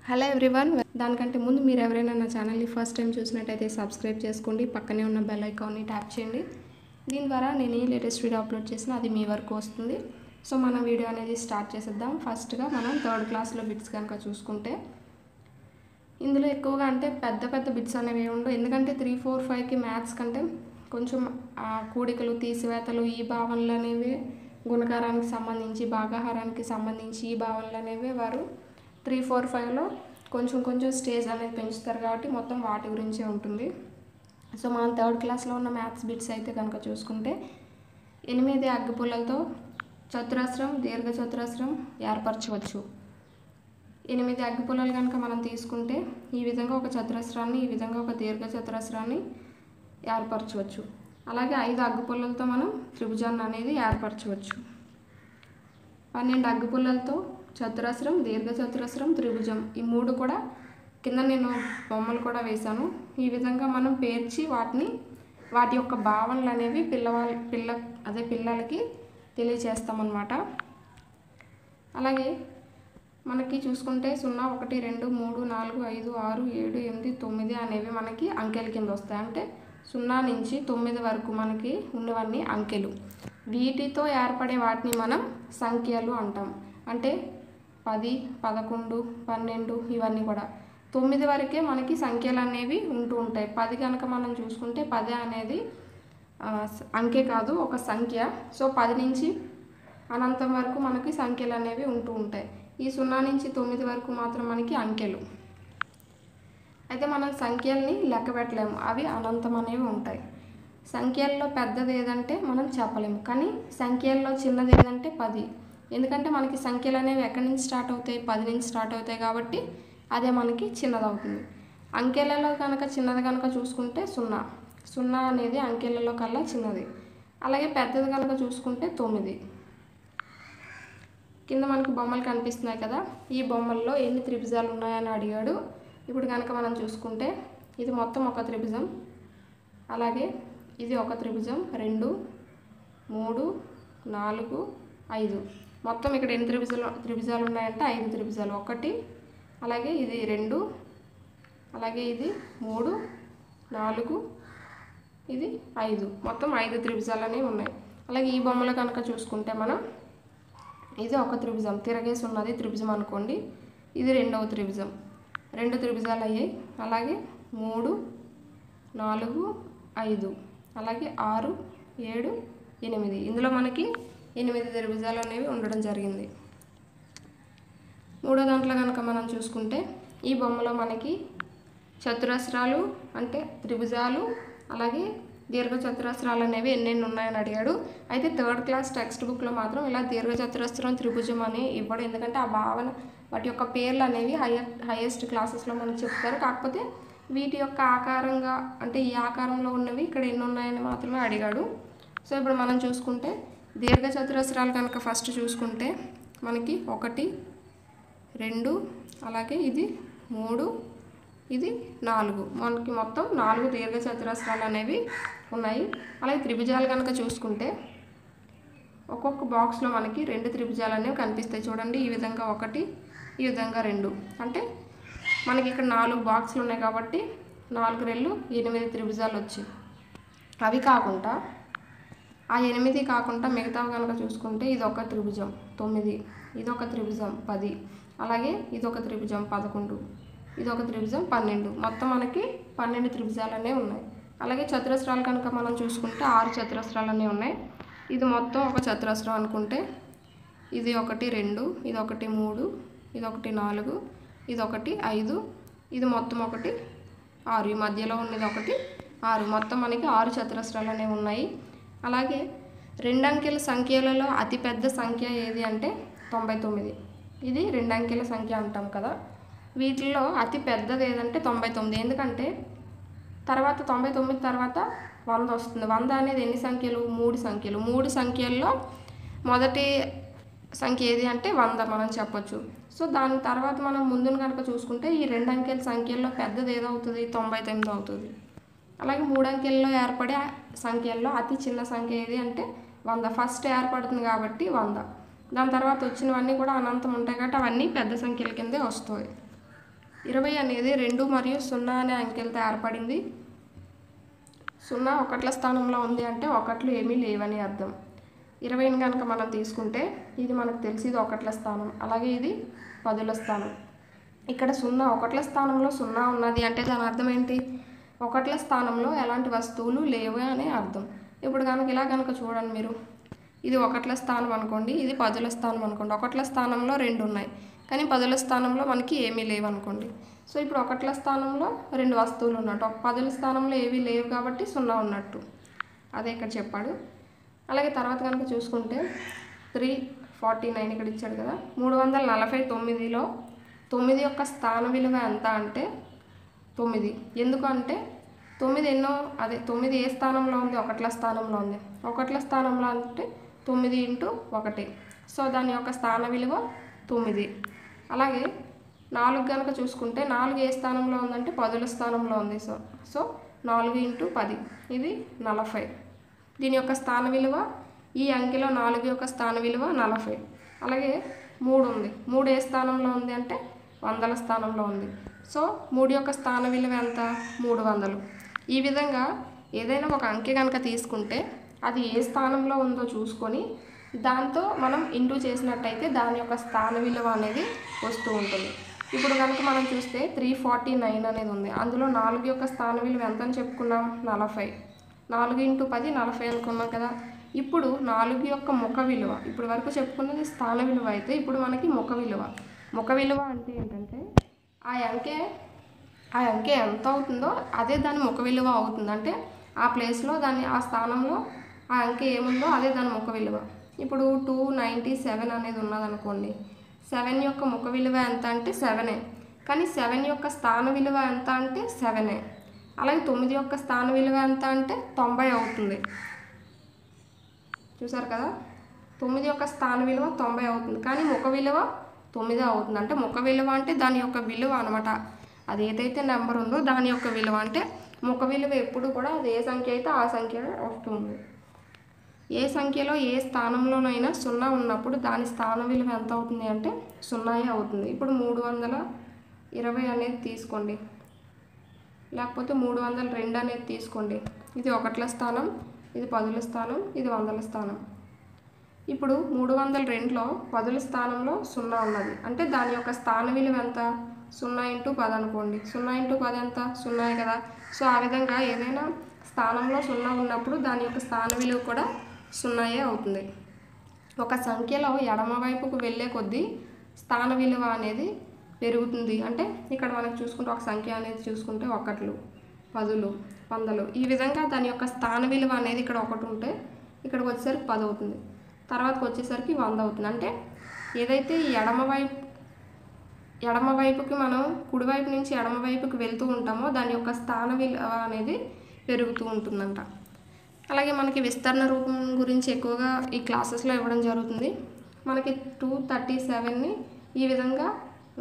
Hello everyone, దానికంటే ముందు మీరు ఎవరైనా నా ఛానల్ని ఫస్ట్ టైం చూసినట్టయితే సబ్స్క్రైబ్ చేసుకోండి. పక్కనే ఉన్న బెల్ ఐకాన్ని ట్యాప్ చేయండి. దీని ద్వారా నేను ఈ లేటెస్ట్ వీడియో అప్లోడ్ చేసిన అది మీ వరకు వస్తుంది. సో మనం వీడియో అనేది స్టార్ట్ చేసేద్దాం. ఫస్ట్గా మనం థర్డ్ క్లాస్లో బిట్స్ కనుక చూసుకుంటే ఇందులో ఎక్కువగా అంటే పెద్ద బిట్స్ అనేవి ఉండవు. ఎందుకంటే 3, 4, 5కి మ్యాథ్స్ కంటే కొంచెం కూడికలు, తీసివేతలు, ఈ భావనలు అనేవి గుణకారానికి సంబంధించి, భాగాహారానికి సంబంధించి ఈ భావనలు అనేవి వారు 3, 4, 5లో కొంచెం స్టేజ్ అనేది పెంచుతారు కాబట్టి మొత్తం వాటి గురించే ఉంటుంది. సో మనం థర్డ్ క్లాస్లో ఉన్న మ్యాథ్స్ బిట్స్ అయితే కనుక చూసుకుంటే 8 అగ్గిపుల్లలతో చతురస్రం, దీర్ఘచతురస్రం ఏర్పరచవచ్చు. 8 అగ్గిపుల్లలు కనుక మనం తీసుకుంటే ఈ విధంగా ఒక చతురస్రాన్ని, ఈ విధంగా ఒక దీర్ఘచతురస్రాన్ని ఏర్పరచవచ్చు. అలాగే 5 అగ్గిపుల్లలతో మనం త్రిభుజాన్ని అనేది ఏర్పరచవచ్చు. 12 అగ్గిపుల్లలతో చతురస్రం, దీర్ఘచతురస్రం, త్రిభుజం ఈ 3 కూడా కింద నేను బొమ్మలు కూడా వేశాను. ఈ విధంగా మనం పేర్చి వాటి యొక్క భావనలు అనేవి పిల్లలకి తెలియచేస్తామన్నమాట. అలాగే మనకి చూసుకుంటే 0, 1, 2, 3, 4, 5, 6, 7, 8, 9 అనేవి మనకి అంకెల కింద వస్తాయి. అంటే 0 నుంచి 9 వరకు మనకి ఉన్నవన్నీ అంకెలు. వీటితో ఏర్పడే వాటిని మనం సంఖ్యలు అంటాం. అంటే 10, 11, 12 ఇవన్నీ కూడా 9 వరకే మనకి సంఖ్యలు అనేవి ఉంటూ ఉంటాయి. 10 కనుక మనం చూసుకుంటే 10 అనేది అంకె కాదు, ఒక సంఖ్య. సో 10 నుంచి అనంతం వరకు మనకి సంఖ్యలు అనేవి ఉంటూ ఉంటాయి. ఈ 0 నుంచి 9 వరకు మాత్రం మనకి అంకెలు. అయితే మనం సంఖ్యల్ని లెక్క పెట్టలేము, అవి అనంతం అనేవి ఉంటాయి. సంఖ్యల్లో పెద్దది ఏదంటే మనం చెప్పలేము, కానీ సంఖ్యల్లో చిన్నది ఏదంటే 10. ఎందుకంటే మనకి సంఖ్యలు అనేవి ఎక్కడి నుంచి స్టార్ట్ అవుతాయి? 10 నుంచి స్టార్ట్ అవుతాయి కాబట్టి అదే మనకి చిన్నది అవుతుంది. అంకెలలో కనుక చిన్నది కనుక చూసుకుంటే 0 అనేది అంకెలలో కల్లా చిన్నది. అలాగే పెద్దది కనుక చూసుకుంటే 9. కింద మనకు బొమ్మలు కనిపిస్తున్నాయి కదా, ఈ బొమ్మల్లో ఎన్ని త్రిభుజాలు ఉన్నాయని అడిగాడు. ఇప్పుడు కనుక మనం చూసుకుంటే ఇది మొత్తం ఒక త్రిభుజం, అలాగే ఇది ఒక త్రిభుజం, 2, 3, 4, 5 మొత్తం ఇక్కడ ఎన్ని త్రిభుజాలు ఉన్నాయంటే 5 త్రిభుజాలు. 1, అలాగే ఇది 2, అలాగే ఇది 3, 4, ఇది 5 మొత్తం 5 త్రిభుజాలు అనేవి ఉన్నాయి. అలాగే ఈ బొమ్మలో కనుక చూసుకుంటే మనం ఇది ఒక త్రిభుజం, తిరగేసి ఉన్నది త్రిభుజం అనుకోండి. ఇది రెండవ త్రిభుజం, 2 త్రిభుజాలు అయ్యాయి. అలాగే 3, 4, 5 అలాగే 6, 7, 8 ఇందులో మనకి 8 త్రిభుజాలు అనేవి ఉండడం జరిగింది. మూడో దాంట్లో కనుక మనం చూసుకుంటే ఈ బొమ్మలో మనకి చతురస్రాలు అంటే త్రిభుజాలు, అలాగే దీర్ఘచతురస్రాలు అనేవి ఎన్నెన్ని ఉన్నాయని అడిగాడు. అయితే థర్డ్ క్లాస్ టెక్స్ట్ బుక్లో మాత్రం ఇలా దీర్ఘచతురస్రం, త్రిభుజం అని ఇవ్వడం. ఎందుకంటే ఆ భావన వాటి యొక్క పేర్లు అనేవి హైయెస్ట్ క్లాసెస్లో మనకు చెప్తారు. కాకపోతే వీటి యొక్క ఆకారంగా అంటే ఈ ఆకారంలో ఉన్నవి ఇక్కడ ఎన్ని ఉన్నాయని మాత్రమే అడిగాడు. సో ఇప్పుడు మనం చూసుకుంటే దీర్ఘచతురస్రాలు కనుక ఫస్ట్ చూసుకుంటే మనకి 1, 2 అలాగే ఇది 3, ఇది 4 మనకి మొత్తం 4 దీర్ఘచతురస్రాలు అనేవి ఉన్నాయి. అలాగే త్రిభుజాలు కనుక చూసుకుంటే ఒక్కొక్క బాక్స్లో మనకి 2 త్రిభుజాలు అనేవి కనిపిస్తాయి. చూడండి, ఈ విధంగా 1, ఈ విధంగా 2. అంటే మనకి ఇక్కడ 4 బాక్సులు ఉన్నాయి కాబట్టి 4 రెళ్ళు 8 త్రిభుజాలు వచ్చాయి. అవి కాకుండా ఆ 8 కాకుండా మిగతావి కనుక చూసుకుంటే ఇది ఒక త్రిభుజం 9, ఇది ఒక త్రిభుజం 10, అలాగే ఇది ఒక త్రిభుజం 11, ఇది ఒక త్రిభుజం 12 మొత్తం మనకి 12 త్రిభుజాలు అనేవి ఉన్నాయి. అలాగే చతురస్రాలు కనుక మనం చూసుకుంటే 6 చతురస్రాలు అనేవి ఉన్నాయి. ఇది మొత్తం ఒక చతురస్రం అనుకుంటే ఇది 1, 2, ఇది 1, 3, ఇది 1, 4, ఇది 1, 5, ఇది మొత్తం 1, 6, ఈ మధ్యలో ఉన్నది 1, 6 మొత్తం మనకి 6 చతురస్రాలు అనేవి ఉన్నాయి. అలాగే 2 అంకెల సంఖ్యలలో అతిపెద్ద సంఖ్య ఏది అంటే 99. ఇది 2 అంకెల సంఖ్య అంటాం కదా, వీటిల్లో అతి పెద్దది ఏదంటే 99. ఎందుకంటే తర్వాత 99 తర్వాత 100 వస్తుంది. 100 అనేది ఎన్ని సంఖ్యలు? 3 సంఖ్యలు. 3 సంఖ్యల్లో మొదటి సంఖ్య ఏది అంటే 100 మనం చెప్పొచ్చు. సో దాని తర్వాత మనం ముందును కనుక చూసుకుంటే ఈ 2 అంకెల సంఖ్యల్లో పెద్దది ఏదవుతుంది? 99 అవుతుంది. అలాగే 3 అంకెల్లో ఏర్పడే సంఖ్యల్లో అతి చిన్న సంఖ్య ఏది అంటే 100. ఫస్ట్ ఏర్పడుతుంది కాబట్టి 100. దాని తర్వాత వచ్చినవన్నీ కూడా అనంతం ఉంటాయి కాబట్టి అవన్నీ పెద్ద సంఖ్యల కిందే వస్తాయి. 20 అనేది 2 మరియు 0 అనే అంకెలతో ఏర్పడింది. 0 ఒకట్ల స్థానంలో ఉంది అంటే ఒకట్లు ఏమీ లేవని అర్థం. 20ని కనుక మనం తీసుకుంటే ఇది మనకు తెలిసి ఇది ఒకట్ల స్థానం, అలాగే ఇది పదుల స్థానం. ఇక్కడ 0 ఒకట్ల స్థానంలో 0 ఉన్నది అంటే దాని అర్థం ఏంటి? ఒకట్ల స్థానంలో ఎలాంటి వస్తువులు లేవు అనే అర్థం. ఇప్పుడు కనుక ఇలా కనుక చూడండి మీరు, ఇది ఒకట్ల స్థానం అనుకోండి, ఇది పదుల స్థానం అనుకోండి. ఒకట్ల స్థానంలో 2 ఉన్నాయి కానీ పదుల స్థానంలో మనకి ఏమీ లేవు అనుకోండి. సో ఇప్పుడు ఒకట్ల స్థానంలో 2 వస్తువులు ఉన్నట్టు, పదుల స్థానంలో ఏవీ లేవు కాబట్టి 0 ఉన్నట్టు. అదే ఇక్కడ చెప్పాడు. అలాగే తర్వాత కనుక చూసుకుంటే 349 ఇక్కడ ఇచ్చాడు కదా. 349లో 9 యొక్క స్థాన విలువ ఎంత అంటే 9. ఎందుకంటే 9 ఎన్నో అదే 9 ఏ స్థానంలో ఉంది? ఒకట్ల స్థానంలో ఉంది. ఒకట్ల స్థానంలో అంటే 9 × 1. సో దాని యొక్క స్థాన విలువ 9. అలాగే 4 కనుక చూసుకుంటే 4 ఏ స్థానంలో ఉందంటే పదుల స్థానంలో ఉంది. సో 4 × 10 ఇది 40. దీని యొక్క స్థాన విలువ, ఈ అంకెలో 4 యొక్క స్థాన విలువ 40. అలాగే 3 ఉంది. 3 ఏ స్థానంలో ఉంది అంటే వందల స్థానంలో ఉంది. సో 3 యొక్క స్థాన విలువ ఎంత? 300. ఈ విధంగా ఏదైనా ఒక అంకె కనుక తీసుకుంటే అది ఏ స్థానంలో ఉందో చూసుకొని దాంతో మనం ఇంటూ చేసినట్టయితే దాని యొక్క స్థాన విలువ అనేది వస్తూ ఉంటుంది. ఇప్పుడు కనుక మనం చూస్తే 349 అనేది ఉంది. అందులో 4 యొక్క స్థాన విలువ ఎంత అని చెప్పుకున్నాం? 40. 4 × 10 40 అనుకున్నాం కదా. ఇప్పుడు 4 యొక్క ముఖ విలువ, ఇప్పుడు వరకు చెప్పుకున్నది స్థాన విలువ అయితే ఇప్పుడు మనకి ముఖ విలువ. ముఖ విలువ అంటే ఏంటంటే ఆ అంకె ఎంత అవుతుందో అదే దాని ముఖ విలువ అవుతుంది. అంటే ఆ ప్లేస్లో ఆ స్థానంలో ఆ అంకె ఏముందో అదే దాని ముఖ విలువ. ఇప్పుడు 297 అనేది ఉన్నదనుకోండి. 7 యొక్క ముఖ విలువ ఎంత అంటే 7. కానీ 7 యొక్క స్థాన విలువ ఎంత అంటే 7. అలాగే 9 యొక్క స్థాన విలువ ఎంత అంటే 90 అవుతుంది. చూసారు కదా, 9 యొక్క స్థాన విలువ 90 అవుతుంది కానీ ముఖ విలువ 9 అవుతుంది. అంటే ముఖ విలువ అంటే దాని యొక్క విలువ అనమాట. అది ఏదైతే నెంబర్ ఉందో దాని యొక్క విలువ. అంటే ముఖ విలువ ఎప్పుడు కూడా అది ఏ సంఖ్య అయితే ఆ సంఖ్య వస్తుంది. ఏ సంఖ్యలో ఏ స్థానంలోనైనా 0 ఉన్నప్పుడు దాని స్థాన విలువ ఎంత అవుతుంది అంటే 0 అవుతుంది. ఇప్పుడు 320 అనేది తీసుకోండి, లేకపోతే 302 అనేది తీసుకోండి. ఇది ఒకట్ల స్థానం, ఇది పదుల స్థానం, ఇది వందల స్థానం. ఇప్పుడు 302లో పదుల స్థానంలో 0 ఉన్నది అంటే దాని యొక్క స్థాన విలువ ఎంత? 0 × 10 అనుకోండి. 0 × 10 ఎంత? 0 కదా. సో ఆ విధంగా ఏదైనా స్థానంలో 0 ఉన్నప్పుడు దాని యొక్క స్థాన విలువ కూడా 0 అవుతుంది. ఒక సంఖ్యలో ఎడమ వైపుకు వెళ్ళే కొద్దీ స్థాన విలువ అనేది పెరుగుతుంది. అంటే ఇక్కడ మనకు చూసుకుంటే ఒక సంఖ్య అనేది చూసుకుంటే ఒకట్లు, పదులు, వందలు, ఈ విధంగా దాని యొక్క స్థాన విలువ అనేది ఇక్కడ 1 ఉంటే ఇక్కడికి వచ్చేసరికి 10 అవుతుంది, తర్వాతకి వచ్చేసరికి 100 అవుతుంది. అంటే ఏదైతే ఈ ఎడమ వైపుకి మనం కుడివైపు నుంచి ఎడమ వైపుకి వెళ్తూ ఉంటామో దాని యొక్క స్థాన విలువ అనేది పెరుగుతూ ఉంటుందంట. అలాగే మనకి విస్తరణ రూపం గురించి ఎక్కువగా ఈ క్లాసెస్లో ఇవ్వడం జరుగుతుంది. మనకి 237ని ఈ విధంగా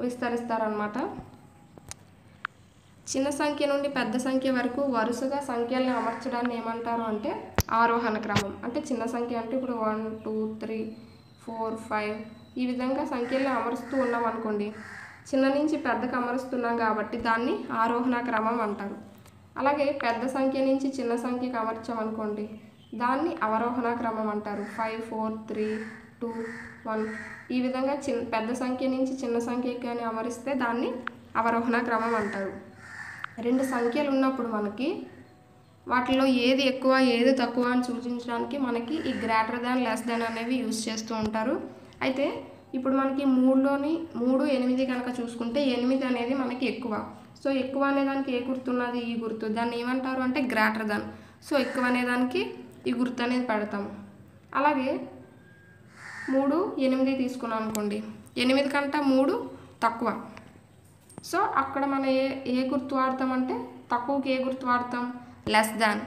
విస్తరిస్తారనమాట. చిన్న సంఖ్య నుండి పెద్ద సంఖ్య వరకు వరుసగా సంఖ్యలను అమర్చడాన్ని ఏమంటారు అంటే ఆరోహణ క్రమం. అంటే చిన్న సంఖ్య అంటే ఇప్పుడు 1 2 3 4 5 ఈ విధంగా సంఖ్యలను అమరుస్తూ ఉన్నాం అనుకోండి. చిన్న నుంచి పెద్దకు అమరుస్తున్నాం కాబట్టి దాన్ని ఆరోహణ క్రమం అంటారు. అలాగే పెద్ద సంఖ్య నుంచి చిన్న సంఖ్యకు అమర్చామనుకోండి దాన్ని అవరోహణ క్రమం అంటారు. 5 4 3 2 1 ఈ విధంగా పెద్ద సంఖ్య నుంచి చిన్న సంఖ్యకి కానీ అమరిస్తే దాన్ని అవరోహణ క్రమం అంటారు. 2 సంఖ్యలు ఉన్నప్పుడు మనకి వాటిలో ఏది ఎక్కువ ఏది తక్కువ అని సూచించడానికి మనకి ఈ గ్రేటర్ దాన్ లెస్ దాన్ అనేవి యూజ్ చేస్తూ ఉంటారు. అయితే ఇప్పుడు మనకి 3లోని 3 8 కనుక చూసుకుంటే 8 అనేది మనకి ఎక్కువ. సో ఎక్కువ అనేదానికి ఏ గుర్తున్నది? ఈ గుర్తు. దాన్ని ఏమంటారు అంటే గ్రేటర్ దాన్. సో ఎక్కువ అనేదానికి ఈ గుర్తు అనేది పెడతాము. అలాగే 3 8 తీసుకున్నాం అనుకోండి, 8 కంటే 3 తక్కువ. సో అక్కడ మనం ఏ గుర్తు వాడతామంటే తక్కువకి ఏ గుర్తు వాడతాం? Less than.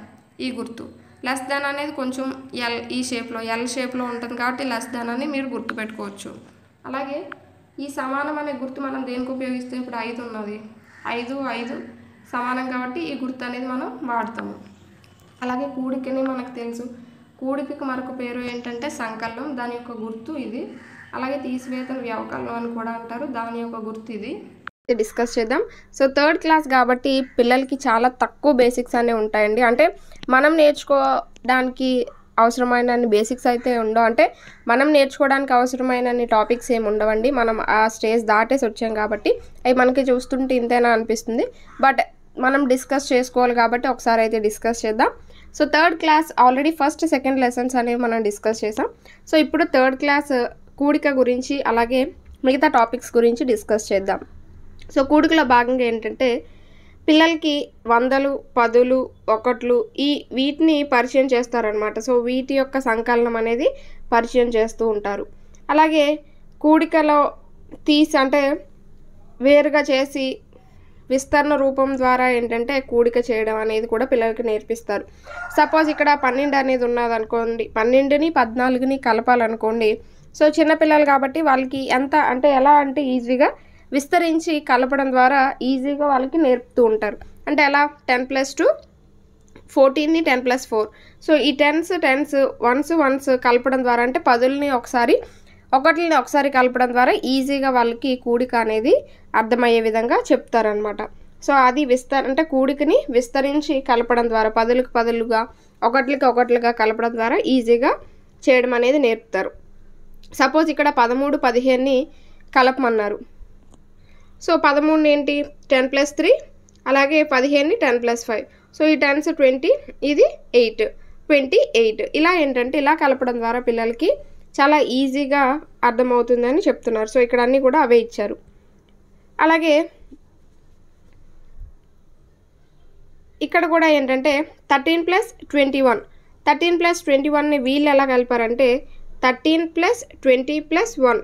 ఈ గుర్తు లెస్ దాన్ అనేది కొంచెం ఈ షేప్లో ఎల్ షేప్లో ఉంటుంది కాబట్టి లెస్ దాన్ అని మీరు గుర్తు పెట్టుకోవచ్చు. అలాగే ఈ సమానం అనే గుర్తు మనం దేనికి ఉపయోగిస్తాం? ఇప్పుడు 5 ఉన్నది, 5 సమానం కాబట్టి ఈ గుర్తు అనేది మనం వాడతాము. అలాగే కూడికని మనకు తెలుసు, కూడికకి మరొక పేరు ఏంటంటే సంకలనం. దాని యొక్క గుర్తు ఇది. అలాగే తీసివేతను వ్యవకలనం అని కూడా అంటారు, దాని యొక్క గుర్తు ఇది. డిస్కస్ చేద్దాం. సో థర్డ్ క్లాస్ కాబట్టి పిల్లలకి చాలా తక్కువ బేసిక్స్ అనేవి ఉంటాయండి. అంటే మనం నేర్చుకోవడానికి అవసరమైన బేసిక్స్ అయితే ఉండవు. అంటే మనం నేర్చుకోవడానికి అవసరమైన టాపిక్స్ ఏమి ఉండవండి. మనం ఆ స్టేజ్ దాటేసి వచ్చాం కాబట్టి అవి మనకి చూస్తుంటే ఇంతేనా అనిపిస్తుంది. బట్ మనం డిస్కస్ చేసుకోవాలి కాబట్టి ఒకసారి అయితే డిస్కస్ చేద్దాం. So third class already first second lessons అనేవి మనం డిస్కస్ చేసాం. సో ఇప్పుడు థర్డ్ క్లాస్ కూడిక గురించి అలాగే మిగతా టాపిక్స్ గురించి డిస్కస్ చేద్దాం. సో కూడికలో భాగంగా ఏంటంటే పిల్లలకి వందలు, పదులు, ఒకట్లు వీటిని పరిచయం చేస్తారనమాట. సో వీటి యొక్క సంకలనం అనేది పరిచయం చేస్తూ ఉంటారు. అలాగే కూడికలో అంటే వేరుగా చేసి విస్తరణ రూపం ద్వారా ఏంటంటే కూడిక చేయడం అనేది కూడా పిల్లలకి నేర్పిస్తారు. సపోజ్ ఇక్కడ 12 అనేది ఉన్నది అనుకోండి, 12ని 14ని కలపాలనుకోండి. సో చిన్నపిల్లలు కాబట్టి వాళ్ళకి ఎలా అంటే ఈజీగా విస్తరించి కలపడం ద్వారా ఈజీగా వాళ్ళకి నేర్పుతూ ఉంటారు. అంటే ఎలా 10+2 14ని 10+4. సో ఈ 10s వన్స్ కలపడం ద్వారా అంటే 10ని ఒకసారి కలపడం ద్వారా ఈజీగా వాళ్ళకి కూడిక అనేది అర్థమయ్యే విధంగా చెప్తారనమాట. సో అది అంటే కూడికని విస్తరించి కలపడం ద్వారా పదులుగా ఒకట్లుగా కలపడం ద్వారా ఈజీగా చేయడం అనేది నేర్పుతారు. సపోజ్ ఇక్కడ 13, 15ని కలపమన్నారు. సో 13 ఏంటి 10+3, అలాగే 15ని 10+5. సో ఈ 10s 20, ఇది 8, 28. ఇలా ఏంటంటే ఇలా కలపడం ద్వారా పిల్లలకి చాలా ఈజీగా అర్థమవుతుందని చెప్తున్నారు. సో ఇక్కడ అన్నీ కూడా అవే ఇచ్చారు. అలాగే ఇక్కడ కూడా ఏంటంటే 13+21. 13+21ని వీళ్ళు ఎలా కలిపారంటే 13+20+1.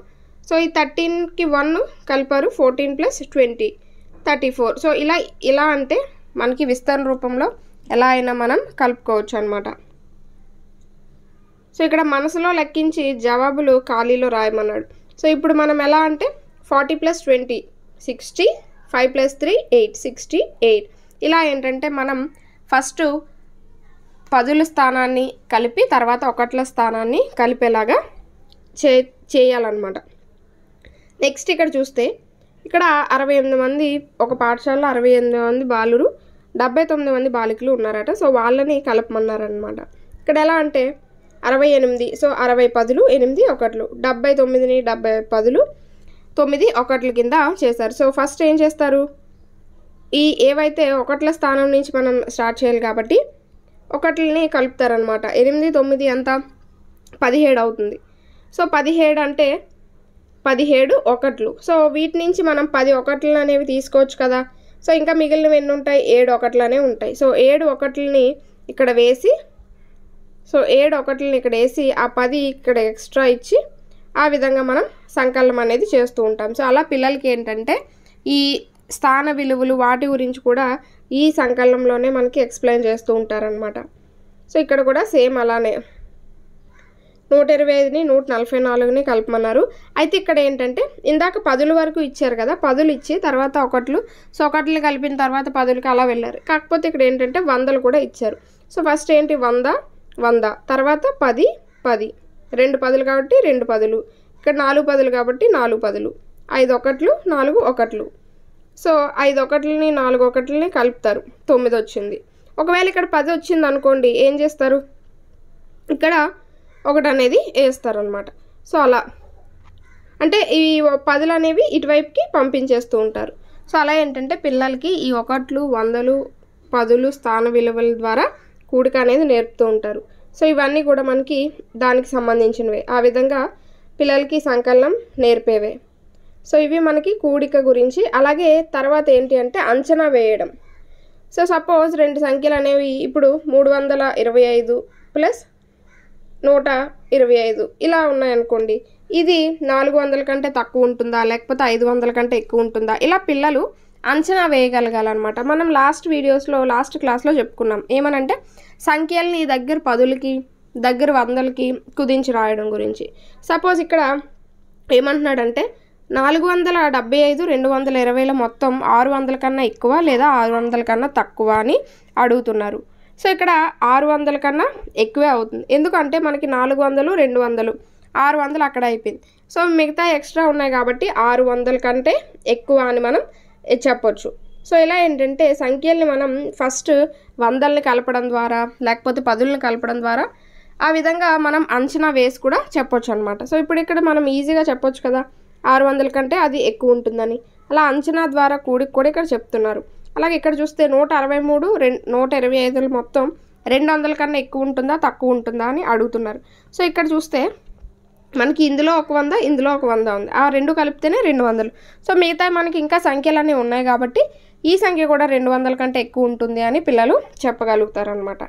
సో ఈ 13కి 1 కలిపారు, 14+20 34. సో ఇలా అంటే మనకి విస్తరణ రూపంలో ఎలా అయినా మనం కలుపుకోవచ్చు అనమాట. సో ఇక్కడ మనసులో లెక్కించి జవాబులు ఖాళీలో రాయమన్నాడు. సో ఇప్పుడు మనం ఎలా అంటే 40+20 60, 5+3 8 68. ఇలా ఏంటంటే మనం ఫస్ట్ పదుల స్థానాన్ని కలిపి తర్వాత ఒకట్ల స్థానాన్ని కలిపేలాగా చేయాలన్నమాట. నెక్స్ట్ ఇక్కడ చూస్తే ఇక్కడ 68 మంది ఒక పాఠశాలలో 68 మంది బాలురు 79 మంది బాలికలు ఉన్నారట. సో వాళ్ళని కలపమన్నారనమాట. ఇక్కడ ఎలా అంటే 68, సో 60 పదులు 8 ఒకట్లు, 79ని 70 పదులు 9 ఒకట్ల కింద చేశారు. సో ఫస్ట్ ఏం చేస్తారు, ఏవైతే ఒకట్ల స్థానం నుంచి మనం స్టార్ట్ చేయాలి కాబట్టి ఒకట్లని కలుపుతారనమాట. 8, 9 అంతా 17 అవుతుంది. సో 17 అంటే 17 ఒకట్లు. సో వీటి నుంచి మనం 10 ఒకట్లు అనేవి తీసుకోవచ్చు కదా. సో ఇంకా మిగిలినవి ఎన్ని ఉంటాయి, 7 ఒకట్లు అనేవి ఉంటాయి. సో 7 ఒకట్లని ఇక్కడ వేసి, సో 7 ఒకట్లని ఇక్కడ వేసి ఆ 10 ఇక్కడ ఎక్స్ట్రా ఇచ్చి ఆ విధంగా మనం సంకలనం అనేది చేస్తూ ఉంటాం. సో అలా పిల్లలకి ఏంటంటే ఈ స్థాన విలువలు వాటి గురించి కూడా ఈ సంకలనంలోనే మనకి ఎక్స్ప్లెయిన్ చేస్తూ ఉంటారనమాట. సో ఇక్కడ కూడా సేమ్ అలానే 125ని 144ని కలపమన్నారు. అయితే ఇక్కడ ఏంటంటే ఇందాక 10ల వరకు ఇచ్చారు కదా, 10లు ఇచ్చి తర్వాత ఒకట్లు, సో ఒకట్లు కలిపిన తర్వాత 10లకి అలా వెళ్ళారు. కాకపోతే ఇక్కడ ఏంటంటే 100లు కూడా ఇచ్చారు. సో ఫస్ట్ ఏంటి 100 తర్వాత 10 2 10లు కాబట్టి 2 10లు, ఇక్కడ 4 10లు కాబట్టి 4 10లు, 5 ఒకట్లు 4 ఒకట్లు. సో 5 ఒకట్లని 4 ఒకట్లని కలుపుతారు, 9 వచ్చింది. ఒకవేళ ఇక్కడ 10 వచ్చింది అనుకోండి, ఏం చేస్తారు, ఇక్కడ 1 అనేది వేస్తారనమాట. సో అలా అంటే ఈ 10లు అనేవి ఇటువైపుకి పంపించేస్తూ ఉంటారు. సో అలా ఏంటంటే పిల్లలకి ఈ ఒకట్లు, 100లు, 10లు స్థాన విలువల ద్వారా కూడిక అనేది నేర్పుతూ ఉంటారు. సో ఇవన్నీ కూడా మనకి దానికి సంబంధించినవే, ఆ విధంగా పిల్లలకి సంకలనం నేర్పేవే. సో ఇవి మనకి కూడిక గురించి. అలాగే తర్వాత ఏంటి అంటే అంచనా వేయడం. సో సపోజ్ 2 సంఖ్యలు అనేవి ఇప్పుడు 325 ప్లస్ 125 ఇలా ఉన్నాయనుకోండి, ఇది 400 కంటే తక్కువ ఉంటుందా లేకపోతే 500 కంటే ఎక్కువ ఉంటుందా, ఇలా పిల్లలు అంచనా వేయగలగాలన్నమాట. మనం లాస్ట్ క్లాస్లో చెప్పుకున్నాం ఏమనంటే సంఖ్యల్ని దగ్గర 10లకి దగ్గర 100లకి కుదించి రాయడం గురించి. సపోజ్ ఇక్కడ ఏమంటున్నాడంటే 475 220ల మొత్తం 600 కన్నా ఎక్కువ లేదా 600 కన్నా తక్కువ అని అడుగుతున్నారు. సో ఇక్కడ 600 కన్నా ఎక్కువే అవుతుంది, ఎందుకంటే మనకి 400 200 600 అక్కడ అయిపోయింది. సో మిగతా ఎక్స్ట్రా ఉన్నాయి కాబట్టి 600 కంటే ఎక్కువ అని మనం చెప్పొచ్చు. సో ఇలా ఏంటంటే సంఖ్యల్ని మనం ఫస్ట్ వందల్ని కలపడం ద్వారా లేకపోతే పదుల్ని కలపడం ద్వారా ఆ విధంగా మనం అంచనా వేసి కూడా చెప్పొచ్చు అనమాట. సో ఇప్పుడు ఇక్కడ మనం ఈజీగా చెప్పొచ్చు కదా 600 కంటే అది ఎక్కువ ఉంటుందని. అలా అంచనా ద్వారా కూడికి కూడా ఇక్కడ చెప్తున్నారు. అలాగే ఇక్కడ చూస్తే 163 125 మొత్తం 200 కన్నా ఎక్కువ ఉంటుందా తక్కువ ఉంటుందా అని అడుగుతున్నారు. సో ఇక్కడ చూస్తే మనకి ఇందులో ఒక 100 ఇందులో ఒక 100 ఉంది. ఆ రెండు కలిపితేనే 200. సో మిగతా మనకి ఇంకా సంఖ్యలన్నీ ఉన్నాయి కాబట్టి ఈ సంఖ్య కూడా 200 కంటే ఎక్కువ ఉంటుంది అని పిల్లలు చెప్పగలుగుతారు అనమాట.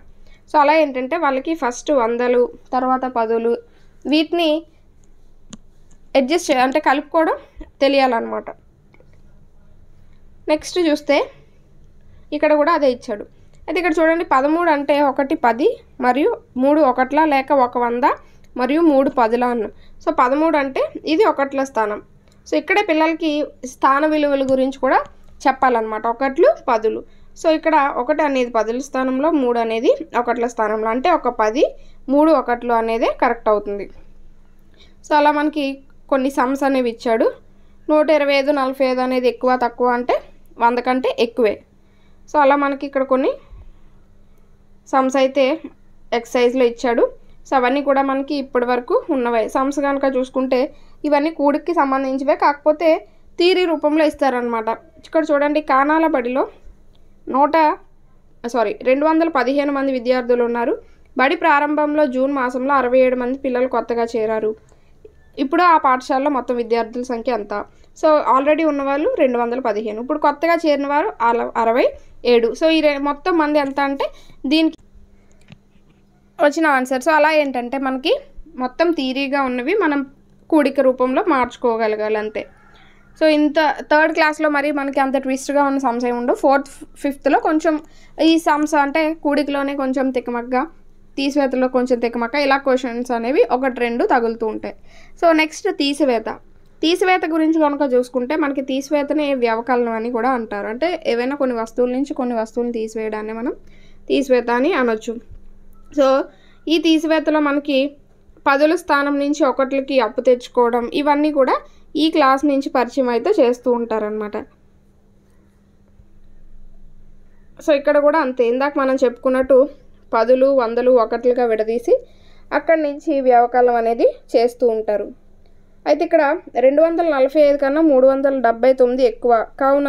సో అలా ఏంటంటే వాళ్ళకి ఫస్ట్ 100లు తర్వాత 10లు వీటిని అడ్జస్ట్ అంటే కలుపుకోవడం తెలియాలన్నమాట. నెక్స్ట్ చూస్తే ఇక్కడ కూడా అదే ఇచ్చాడు. అయితే ఇక్కడ చూడండి 13 అంటే 1 10 మరియు 3 ఒకట్ల లేక 1 100 మరియు 3 10ల అన్న. సో 13 అంటే ఇది ఒకట్ల స్థానం. సో ఇక్కడే పిల్లలకి స్థాన విలువల గురించి కూడా చెప్పాలన్నమాట. ఒకట్లు 10లు. సో ఇక్కడ 1 అనేది 10ల స్థానంలో 3 అనేది ఒకట్ల స్థానంలో అంటే ఒక 10 3 ఒకట్లు అనేదే కరెక్ట్ అవుతుంది. సో అలా మనకి కొన్ని సమ్స్ అనేవి ఇచ్చాడు. 125 45 అనేది ఎక్కువ తక్కువ అంటే 100 కంటే ఎక్కువే. సో అలా మనకి ఇక్కడ కొన్ని సమ్స్ అయితే ఎక్సర్సైజ్లో ఇచ్చాడు. సో అవన్నీ కూడా మనకి ఇప్పటి వరకు ఉన్నవే. సమ్స్ కనుక చూసుకుంటే ఇవన్నీ కూడికి సంబంధించివే, కాకపోతే థియరీ రూపంలో ఇస్తారనమాట. ఇక్కడ చూడండి కానాల బడిలో 215 మంది విద్యార్థులు ఉన్నారు. బడి ప్రారంభంలో జూన్ మాసంలో 67 మంది పిల్లలు కొత్తగా చేరారు. ఇప్పుడు ఆ పాఠశాలలో మొత్తం విద్యార్థుల సంఖ్య ఎంత? సో ఆల్రెడీ ఉన్నవాళ్ళు 215, ఇప్పుడు కొత్తగా చేరిన వారు 67. సో ఈ మొత్తం మంది ఎంత అంటే దీనికి వచ్చిన ఆన్సర్. సో అలా ఏంటంటే మనకి మొత్తం థియరీగా ఉన్నవి మనం కూడిక రూపంలో మార్చుకోగలగాలి అంతే. సో ఇంత థర్డ్ క్లాస్లో మరి మనకి అంత ట్విస్ట్గా ఉన్న సమ్స్ ఏమి ఉండవు. 4th 5thలో కొంచెం ఈ సమ్స్ అంటే కూడికలోనే కొంచెం తికమక్కగా, తీసివేతలో కొంచెం తికమక్క, ఇలా క్వశ్చన్స్ అనేవి 1-2 తగులుతూ ఉంటాయి. సో నెక్స్ట్ తీసివేత గురించి కనుక చూసుకుంటే మనకి తీసివేతని వ్యవకలనం అని కూడా అంటారు. అంటే ఏవైనా కొన్ని వస్తువుల నుంచి కొన్ని వస్తువులను తీసివేయడాన్ని మనం తీసివేత అని అనొచ్చు. సో ఈ తీసివేతలో మనకి 10ల స్థానం నుంచి 1కి అప్పు తెచ్చుకోవడం ఇవన్నీ కూడా ఈ క్లాస్ నుంచి పరిచయం అయితే చేస్తూ ఉంటారనమాట. సో ఇక్కడ కూడా అంతే, ఇందాక మనం చెప్పుకున్నట్టు 10లు 100లు 1లుగా విడదీసి అక్కడి నుంచి వ్యవకలనం అనేది చేస్తూ ఉంటారు. అయితే ఇక్కడ 245 కన్నా 379 ఎక్కువ కావున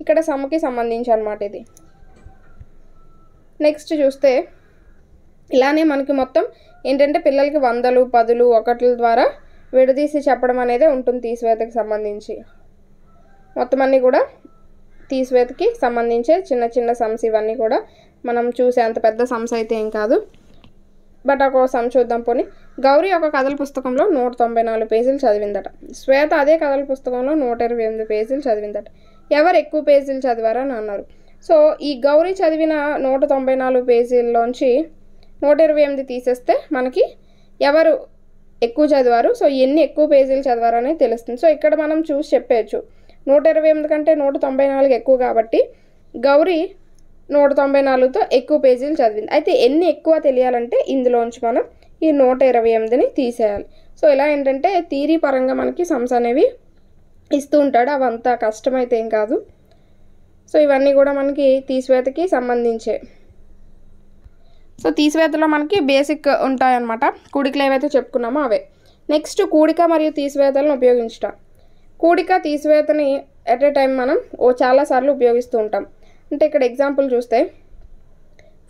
ఇక్కడ సమ్కి సంబంధించి అనమాట ఇది. నెక్స్ట్ చూస్తే ఇలానే మనకి మొత్తం ఏంటంటే పిల్లలకి 100లు 10లు 1ల ద్వారా విడదీసి చెప్పడం అనేది ఉంటుంది తీసివేతకి సంబంధించి. మొత్తం అన్నీ కూడా తీసివేతకి సంబంధించే చిన్న చిన్న సమ్స్ ఇవన్నీ కూడా మనం చూసే అంత పెద్ద సమ్స్ అయితే ఏం కాదు. బట్ ఒక సమ్ చూద్దాం పోనీ. గౌరీ ఒక కథల పుస్తకంలో 194 పేజీలు చదివిందట. శ్వేత అదే కథల పుస్తకంలో 128 పేజీలు చదివిందట. ఎవరు ఎక్కువ పేజీలు చదివారని అన్నారు. సో ఈ గౌరీ చదివిన 194 పేజీల్లోంచి 128 తీసేస్తే మనకి ఎవరు ఎక్కువ చదివారు, సో ఎన్ని ఎక్కువ పేజీలు చదివారనేది తెలుస్తుంది. సో ఇక్కడ మనం చూసి చెప్పేయచ్చు 128 కంటే 194 ఎక్కువ కాబట్టి గౌరీ 194తో ఎక్కువ పేజీలు చదివింది. అయితే ఎన్ని ఎక్కువ తెలియాలంటే ఇందులోంచి మనం ఈ 128ని తీసేయాలి. సో ఇలా ఏంటంటే థియరీ పరంగా మనకి సమ్స్ అనేవి ఇస్తూ ఉంటాడు, అవంతా కష్టమైతే ఏం కాదు. సో ఇవన్నీ కూడా మనకి తీసివేతకి సంబంధించే. సో తీసివేతలో మనకి బేసిక్ ఉంటాయన్నమాట. కూడికలు ఏవైతే చెప్పుకున్నామో అవే. నెక్స్ట్ కూడిక మరియు తీసివేతలను ఉపయోగించటం. కూడిక తీసివేతని ఎట్ ఏ టైం మనం చాలాసార్లు ఉపయోగిస్తూ ఉంటాం. అంటే ఇక్కడ ఎగ్జాంపుల్ చూస్తే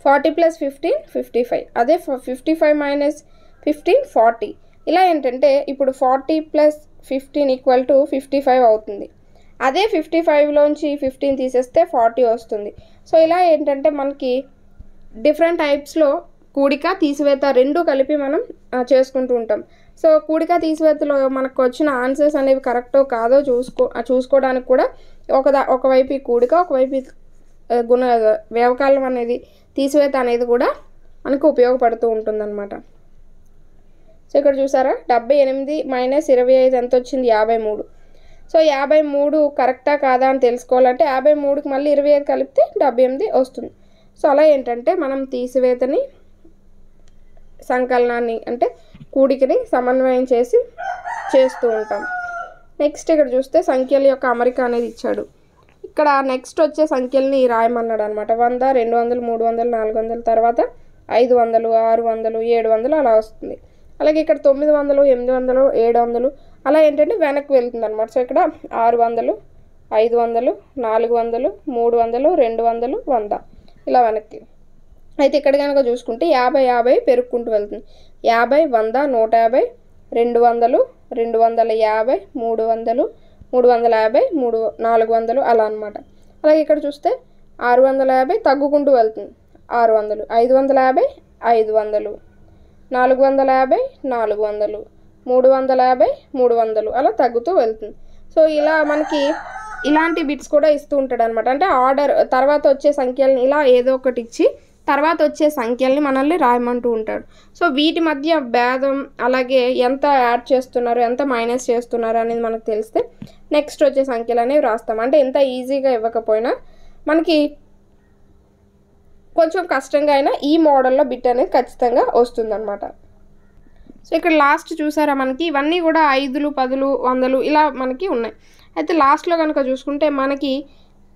40 + 15 55, అదే 55 - 15 40. ఇలా ఏంటంటే ఇప్పుడు 40 + 15 = 55 అవుతుంది. అదే 55లోంచి 15 తీసేస్తే 40 వస్తుంది. సో ఇలా ఏంటంటే మనకి డిఫరెంట్ టైప్స్లో కూడిక తీసివేత రెండు కలిపి మనం చేసుకుంటూ ఉంటాం. సో కూడిక తీసివేతలో మనకు వచ్చిన ఆన్సర్స్ అనేవి కరెక్టో కాదో చూసుకోవడానికి కూడా ఒకవైపు ఈ కూడిక, ఒకవైపు వ్యవకలనం అనేది తీసివేత అనేది కూడా మనకు ఉపయోగపడుతూ ఉంటుందన్నమాట. సో ఇక్కడ చూసారా 78 - 25 ఎంత వచ్చింది? 53. సో 53 కరెక్టా కాదా అని తెలుసుకోవాలంటే 53కి మళ్ళీ 25 కలిపితే 78 వస్తుంది. సో అలా ఏంటంటే మనం తీసివేతని సంకలనాన్ని అంటే కూడికని సమన్వయం చేస్తూ ఉంటాం. నెక్స్ట్ ఇక్కడ చూస్తే సంఖ్యల యొక్క అమరిక అనేది ఇచ్చాడు. ఇక్కడ నెక్స్ట్ వచ్చే సంఖ్యల్ని రాయమన్నాడు అనమాట. 100, 200, 300, 400, తర్వాత 500, 600, 700 అలా వస్తుంది. అలాగే ఇక్కడ 900, 800, 700 అలా ఏంటంటే వెనక్కి వెళ్తుంది అనమాట. సో ఇక్కడ 600, 500, 400, 300, 200, 100 ఇలా వెనక్కి. అయితే ఇక్కడ కనుక చూసుకుంటే 50, 50 పెరుక్కుంటూ వెళ్తుంది. 50, 100, 150, 200, 250, 300, 350, 400 అలా అనమాట. అలాగే ఇక్కడ చూస్తే 650 తగ్గుకుంటూ వెళ్తుంది. 600, 550, 500, 450, 400, 350, 300 అలా తగ్గుతూ వెళ్తుంది. సో ఇలా మనకి ఇలాంటి బిట్స్ కూడా ఇస్తూ ఉంటాడు అనమాట. అంటే ఆర్డర్ తర్వాత వచ్చే సంఖ్యల్ని ఇలా ఏదో ఒకటి ఇచ్చి తర్వాత వచ్చే సంఖ్యల్ని మనల్ని రాయమంటూ ఉంటాడు. సో వీటి మధ్య భేదం అలాగే ఎంత యాడ్ చేస్తున్నారు ఎంత మైనస్ చేస్తున్నారు అనేది మనకు తెలిస్తే నెక్స్ట్ వచ్చే సంఖ్యలు అనేవి రాస్తాం. అంటే ఎంత ఈజీగా ఇవ్వకపోయినా మనకి కొంచెం కష్టంగా అయినా ఈ మోడల్లో బిట్ అనేది ఖచ్చితంగా వస్తుందన్నమాట. సో ఇక్కడ లాస్ట్ చూసారా మనకి ఇవన్నీ కూడా 5, 10, 100 ఇలా మనకి ఉన్నాయి. అయితే లాస్ట్లో కనుక చూసుకుంటే మనకి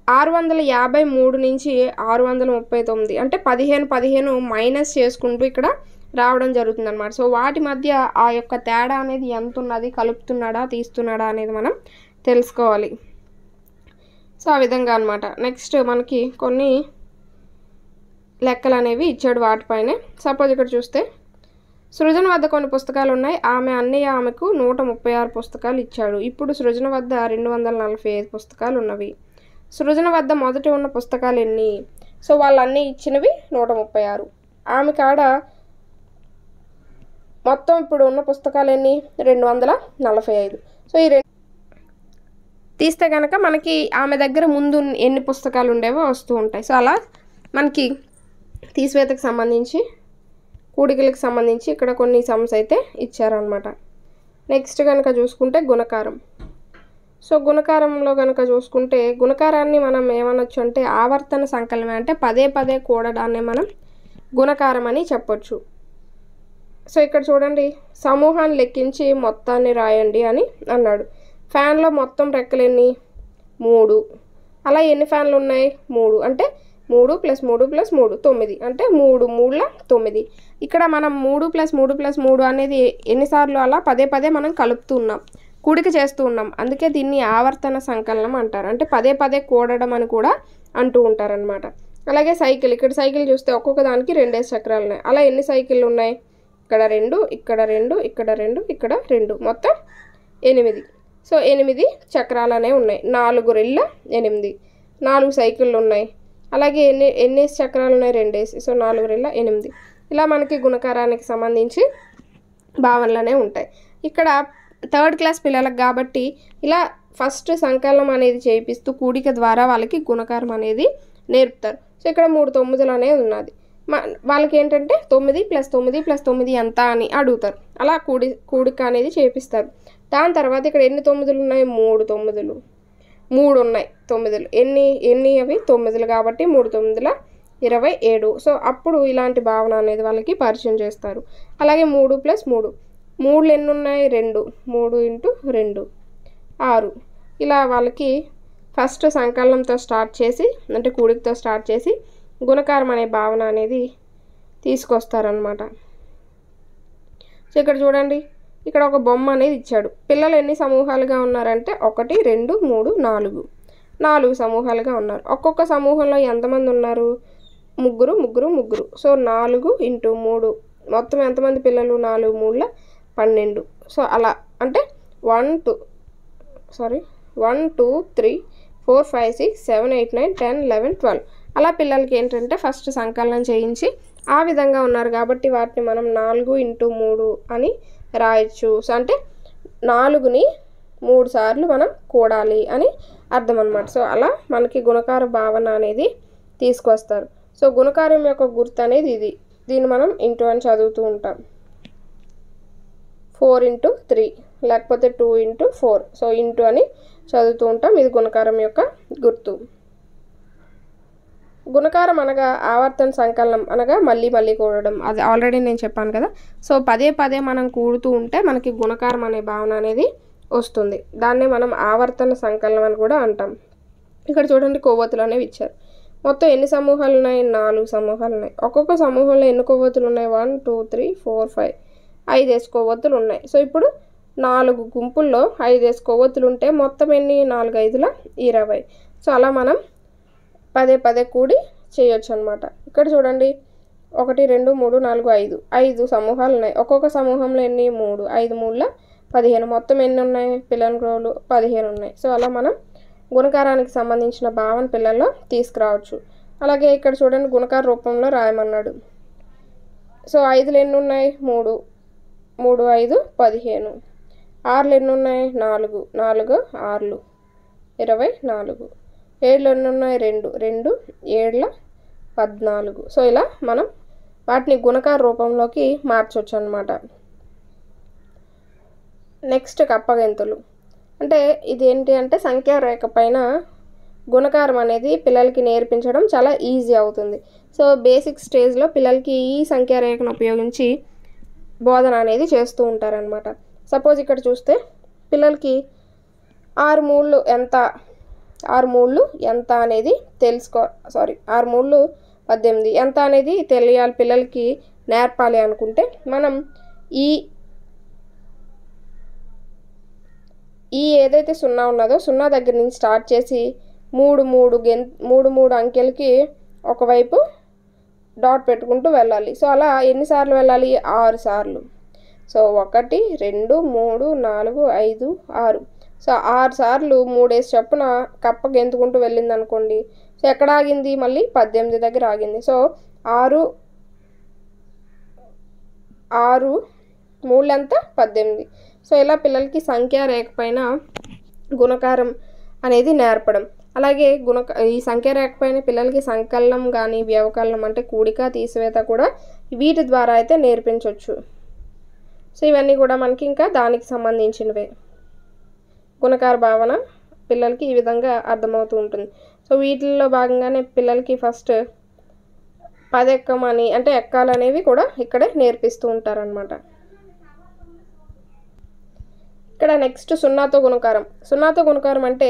653 నుంచి 639 అంటే 15 మైనస్ చేసుకుంటూ ఇక్కడ రావడం జరుగుతుందన్నమాట. సో వాటి మధ్య ఆ యొక్క తేడా అనేది ఎంత ఉన్నది, కలుపుతున్నాడా తీస్తున్నాడా అనేది మనం తెలుసుకోవాలి. సో ఆ విధంగా అనమాట. నెక్స్ట్ మనకి కొన్ని లెక్కలు అనేవి ఇచ్చాడు వాటిపైనే. సపోజ్ ఇక్కడ చూస్తే సృజన వద్ద కొన్ని పుస్తకాలు ఉన్నాయి. ఆమె అన్నయ్య ఆమెకు 136 పుస్తకాలు ఇచ్చాడు. ఇప్పుడు సృజన వద్ద 245 పుస్తకాలు ఉన్నవి. సృజన వద్ద మొదట ఉన్న పుస్తకాలు ఎన్ని? సో వాళ్ళన్నీ ఇచ్చినవి 136. ఆమె కాడ మొత్తం ఇప్పుడు ఉన్న పుస్తకాలు ఎన్ని? 245. సో ఈ తీస్తే కనుక మనకి ఆమె దగ్గర ముందు ఎన్ని పుస్తకాలు ఉండేవో వస్తూ ఉంటాయి. సో అలా మనకి తీసివేతకు సంబంధించి కూడికలకు సంబంధించి ఇక్కడ కొన్ని సమ్స్ అయితే ఇచ్చారనమాట. నెక్స్ట్ కనుక చూసుకుంటే గుణకారం. సో గుణకారంలో కనుక చూసుకుంటే గుణకారాన్ని మనం ఏమనొచ్చు అంటే ఆవర్తన సంకలనం, అంటే పదే పదే కూడడాన్ని మనం గుణకారం అని చెప్పొచ్చు. సో ఇక్కడ చూడండి, సమూహాన్ని లెక్కించి మొత్తాన్ని రాయండి అని అన్నాడు. ఫ్యాన్లో మొత్తం రెక్కలు ఎన్ని? 3. అలా ఎన్ని ఫ్యాన్లు ఉన్నాయి? 3. అంటే 3 + 3 + 3 9. అంటే 3 3 9. ఇక్కడ మనం 3 + 3 + 3 అనేది ఎన్నిసార్లు అలా పదే పదే మనం కలుపుతూ ఉన్నాం, కూడిక చేస్తూ ఉన్నాం. అందుకే దీన్ని ఆవర్తన సంకలనం అంటారు. అంటే పదే పదే కూడడం అని కూడా అంటూ ఉంటారనమాట. అలాగే సైకిల్. ఇక్కడ సైకిల్ చూస్తే ఒక్కొక్క దానికి 2 చక్రాలు ఉన్నాయి. అలా ఎన్ని సైకిళ్ళు ఉన్నాయి? ఇక్కడ 2, ఇక్కడ 2, ఇక్కడ 2, ఇక్కడ 2, మొత్తం 8. సో 8 చక్రాలు అనేవి ఉన్నాయి. 4 రెళ్ళ 8, 4 సైకిళ్ళు ఉన్నాయి. అలాగే ఎన్ని చక్రాలు ఉన్నాయి? 2. సో 4 రెళ్ళ 8. ఇలా మనకి గుణకారానికి సంబంధించి భావనలనే ఉంటాయి. ఇక్కడ 3rd క్లాస్ పిల్లలకు కాబట్టి ఇలా ఫస్ట్ సంకలనం అనేది చేయిస్తూ కూడిక ద్వారా వాళ్ళకి గుణకారం అనేది నేర్పుతారు. సో ఇక్కడ 3 9లు అనేది ఉన్నది. వాళ్ళకి ఏంటంటే 9 + 9 + 9 ఎంత అని అడుగుతారు. అలా కూడిక అనేది చేపిస్తారు. దాని తర్వాత ఇక్కడ ఎన్ని 9లు ఉన్నాయి? 3 9లు. 3 ఉన్నాయి 9లు. ఎన్ని అవి? 9లు కాబట్టి 3 9ల 27. సో అప్పుడు ఇలాంటి భావన అనేది వాళ్ళకి పరిచయం చేస్తారు. అలాగే 3 + 3. 3లు ఎన్ని ఉన్నాయి? 2. 3 × 2 6. ఇలా వాళ్ళకి ఫస్ట్ సంకలనంతో స్టార్ట్ చేసి, అంటే కూడికతో స్టార్ట్ చేసి గుణకారం అనే భావన అనేది తీసుకొస్తారనమాట. సో ఇక్కడ చూడండి, ఇక్కడ ఒక బొమ్మ అనేది ఇచ్చాడు. పిల్లలు ఎన్ని సమూహాలుగా ఉన్నారంటే 1 2 3 4. 4 సమూహాలుగా ఉన్నారు. ఒక్కొక్క సమూహంలో ఎంతమంది ఉన్నారు? 3 3 3. సో 4 × 3 మొత్తం ఎంతమంది పిల్లలు? 4 3 12. సో అలా అంటే 1 2 3 4 5 6 7 8 9 10 11 12. అలా పిల్లలకి ఏంటంటే ఫస్ట్ సంకలనం చేయించి ఆ విధంగా ఉన్నారు కాబట్టి వాటిని మనం 4 × 3 అని రాయొచ్చు. సో అంటే 4ని 3 సార్లు మనం కూడాలి అని అర్థం అన్నమాట. సో అలా మనకి గుణకార భావన అనేది తీసుకొస్తారు. సో గుణకారం యొక్క గుర్తు అనేది ఇది. దీన్ని మనం ఇంటూ అని చదువుతూ ఉంటాం. 4 × 3 లేకపోతే 2 × 4. సో ఇంటూ అని చదువుతూ ఉంటాం. ఇది గుణకారం యొక్క గుర్తు. గుణకారం అనగా ఆవర్తన సంకలనం అనగా మళ్ళీ మళ్ళీ కూడడం. అది ఆల్రెడీ నేను చెప్పాను కదా. సో పదే పదే మనం కూడుతూ ఉంటే మనకి గుణకారం అనే భావన అనేది వస్తుంది. దాన్నే మనం ఆవర్తన సంకలనం అని కూడా అంటాం. ఇక్కడ చూడండి కొవ్వొత్తులు అనేవి ఇచ్చారు. మొత్తం ఎన్ని సమూహాలు ఉన్నాయి? 4 సమూహాలు ఉన్నాయి. ఒక్కొక్క సమూహంలో ఎన్ని కొవ్వొత్తులు ఉన్నాయి? 1 2 3 4 5 5 కొవ్వొత్తులు ఉన్నాయి. సో ఇప్పుడు 4 గుంపుల్లో 5 కొవ్వొత్తులు ఉంటే మొత్తం ఎన్ని? 4 5ల 20. సో అలా మనం పదే కూడి చేయొచ్చు అనమాట. ఇక్కడ చూడండి 1 2 3 4 5 5 సమూహాలు ఉన్నాయి. ఒక్కొక్క సమూహంలో ఎన్ని? 3 5 3ల 15. మొత్తం ఎన్ని ఉన్నాయి? పిల్లల గ్రోవులు 15 ఉన్నాయి. సో అలా మనం గుణకారానికి సంబంధించిన భావన పిల్లల్లో తీసుకురావచ్చు. అలాగే ఇక్కడ చూడండి గుణకార రూపంలో రాయమన్నాడు. సో 5లు ఎన్ని ఉన్నాయి? 3 3 5 15. 6లు ఎన్ని ఉన్నాయి? 4 4 6లు 24. 7లు ఎన్ని ఉన్నాయి? 2 2 7ల 14. సో ఇలా మనం వాటిని గుణకార రూపంలోకి మార్చవచ్చు అన్నమాట. నెక్స్ట్ కప్పగెంతులు అంటే ఇదేంటి అంటే సంఖ్యా రేఖ పైన గుణకారం అనేది పిల్లలకి నేర్పించడం చాలా ఈజీ అవుతుంది. సో బేసిక్ స్టేజ్లో పిల్లలకి ఈ సంఖ్యా రేఖను ఉపయోగించి బోధన అనేది చేస్తూ ఉంటారనమాట. సపోజ్ ఇక్కడ చూస్తే పిల్లలకి 6 మూళ్ళు ఎంత 6 మూళ్ళు ఎంత అనేది 6 మూళ్ళు 18 ఎంత అనేది తెలియాలి పిల్లలకి నేర్పాలి అనుకుంటే మనం ఈ ఏదైతే 0 ఉన్నదో 0 దగ్గర నుంచి స్టార్ట్ చేసి 3 అంకెలకి ఒకవైపు డాట్ పెట్టుకుంటూ వెళ్ళాలి. సో అలా ఎన్నిసార్లు వెళ్ళాలి? 6 సార్లు. సో 1 2 3 4 5 6. సో 6 సార్లు 3 చొప్పున కప్ప గెంతుకుంటూ వెళ్ళింది అనుకోండి. సో ఎక్కడ ఆగింది? మళ్ళీ 18 దగ్గర ఆగింది. సో 6 మూళ్ళు ఎంత? 18. సో ఇలా పిల్లలకి సంఖ్యా రేఖ పైన గుణకారం అనేది నేర్పడం. అలాగే ఈ సంఖ్యా రేఖ పైన పిల్లలకి సంకలనం కానీ వ్యవకలనం అంటే కూడిక తీసివేత కూడా వీటి ద్వారా అయితే నేర్పించవచ్చు. సో ఇవన్నీ కూడా మనకి ఇంకా దానికి సంబంధించినవే. గుణకార భావన పిల్లలకి ఈ విధంగా అర్థమవుతూ ఉంటుంది. సో వీటిల్లో భాగంగానే పిల్లలకి ఫస్ట్ పదెక్కమని అంటే ఎక్కాలనేవి కూడా ఇక్కడే నేర్పిస్తూ ఉంటారనమాట. ఇక్కడ నెక్స్ట్ 0తో గుణకారం. 0తో గుణకారం అంటే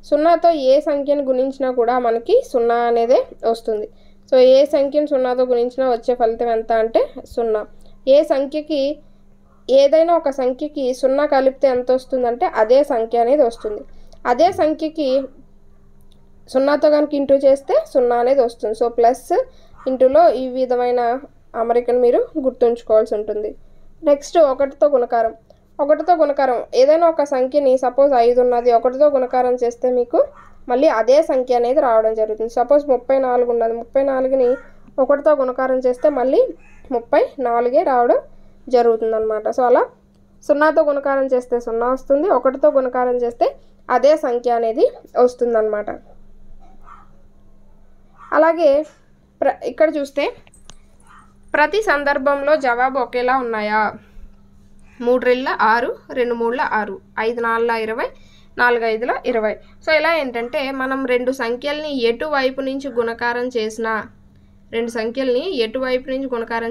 0తో ఏ సంఖ్యను గుణించినా కూడా మనకి 0 అనేదే వస్తుంది. సో ఏ సంఖ్యను 0తో గుణించినా వచ్చే ఫలితం ఎంత అంటే 0. ఏ సంఖ్యకి ఏదైనా ఒక సంఖ్యకి 0 కలిపితే ఎంత వస్తుందంటే అదే సంఖ్య అనేది వస్తుంది. అదే సంఖ్యకి 0తో కనుక ఇంటూ చేస్తే 0 అనేది వస్తుంది. సో ప్లస్ ఇంటూలో ఈ విధమైన అమరికను మీరు గుర్తుంచుకోవాల్సి ఉంటుంది. నెక్స్ట్ 1తో గుణకారం. 1తో గుణకారం ఏదైనా ఒక సంఖ్యని సపోజ్ 5 ఉన్నది 1తో గుణకారం చేస్తే మీకు మళ్ళీ అదే సంఖ్య అనేది రావడం జరుగుతుంది. సపోజ్ 34 ఉన్నది 34ని 1తో గుణకారం చేస్తే మళ్ళీ 34 రావడం జరుగుతుంది అనమాట. సో అలా 0తో గుణకారం చేస్తే 0 వస్తుంది, 1తో గుణకారం చేస్తే అదే సంఖ్య అనేది వస్తుందన్నమాట. అలాగే ఇక్కడ చూస్తే ప్రతి సందర్భంలో జవాబు ఒకేలా ఉన్నాయా? 3 2 6 2 3 6 5 4 20 4 5 20. సో ఇలా ఏంటంటే మనం రెండు సంఖ్యల్ని ఎటువైపు నుంచి గుణకారం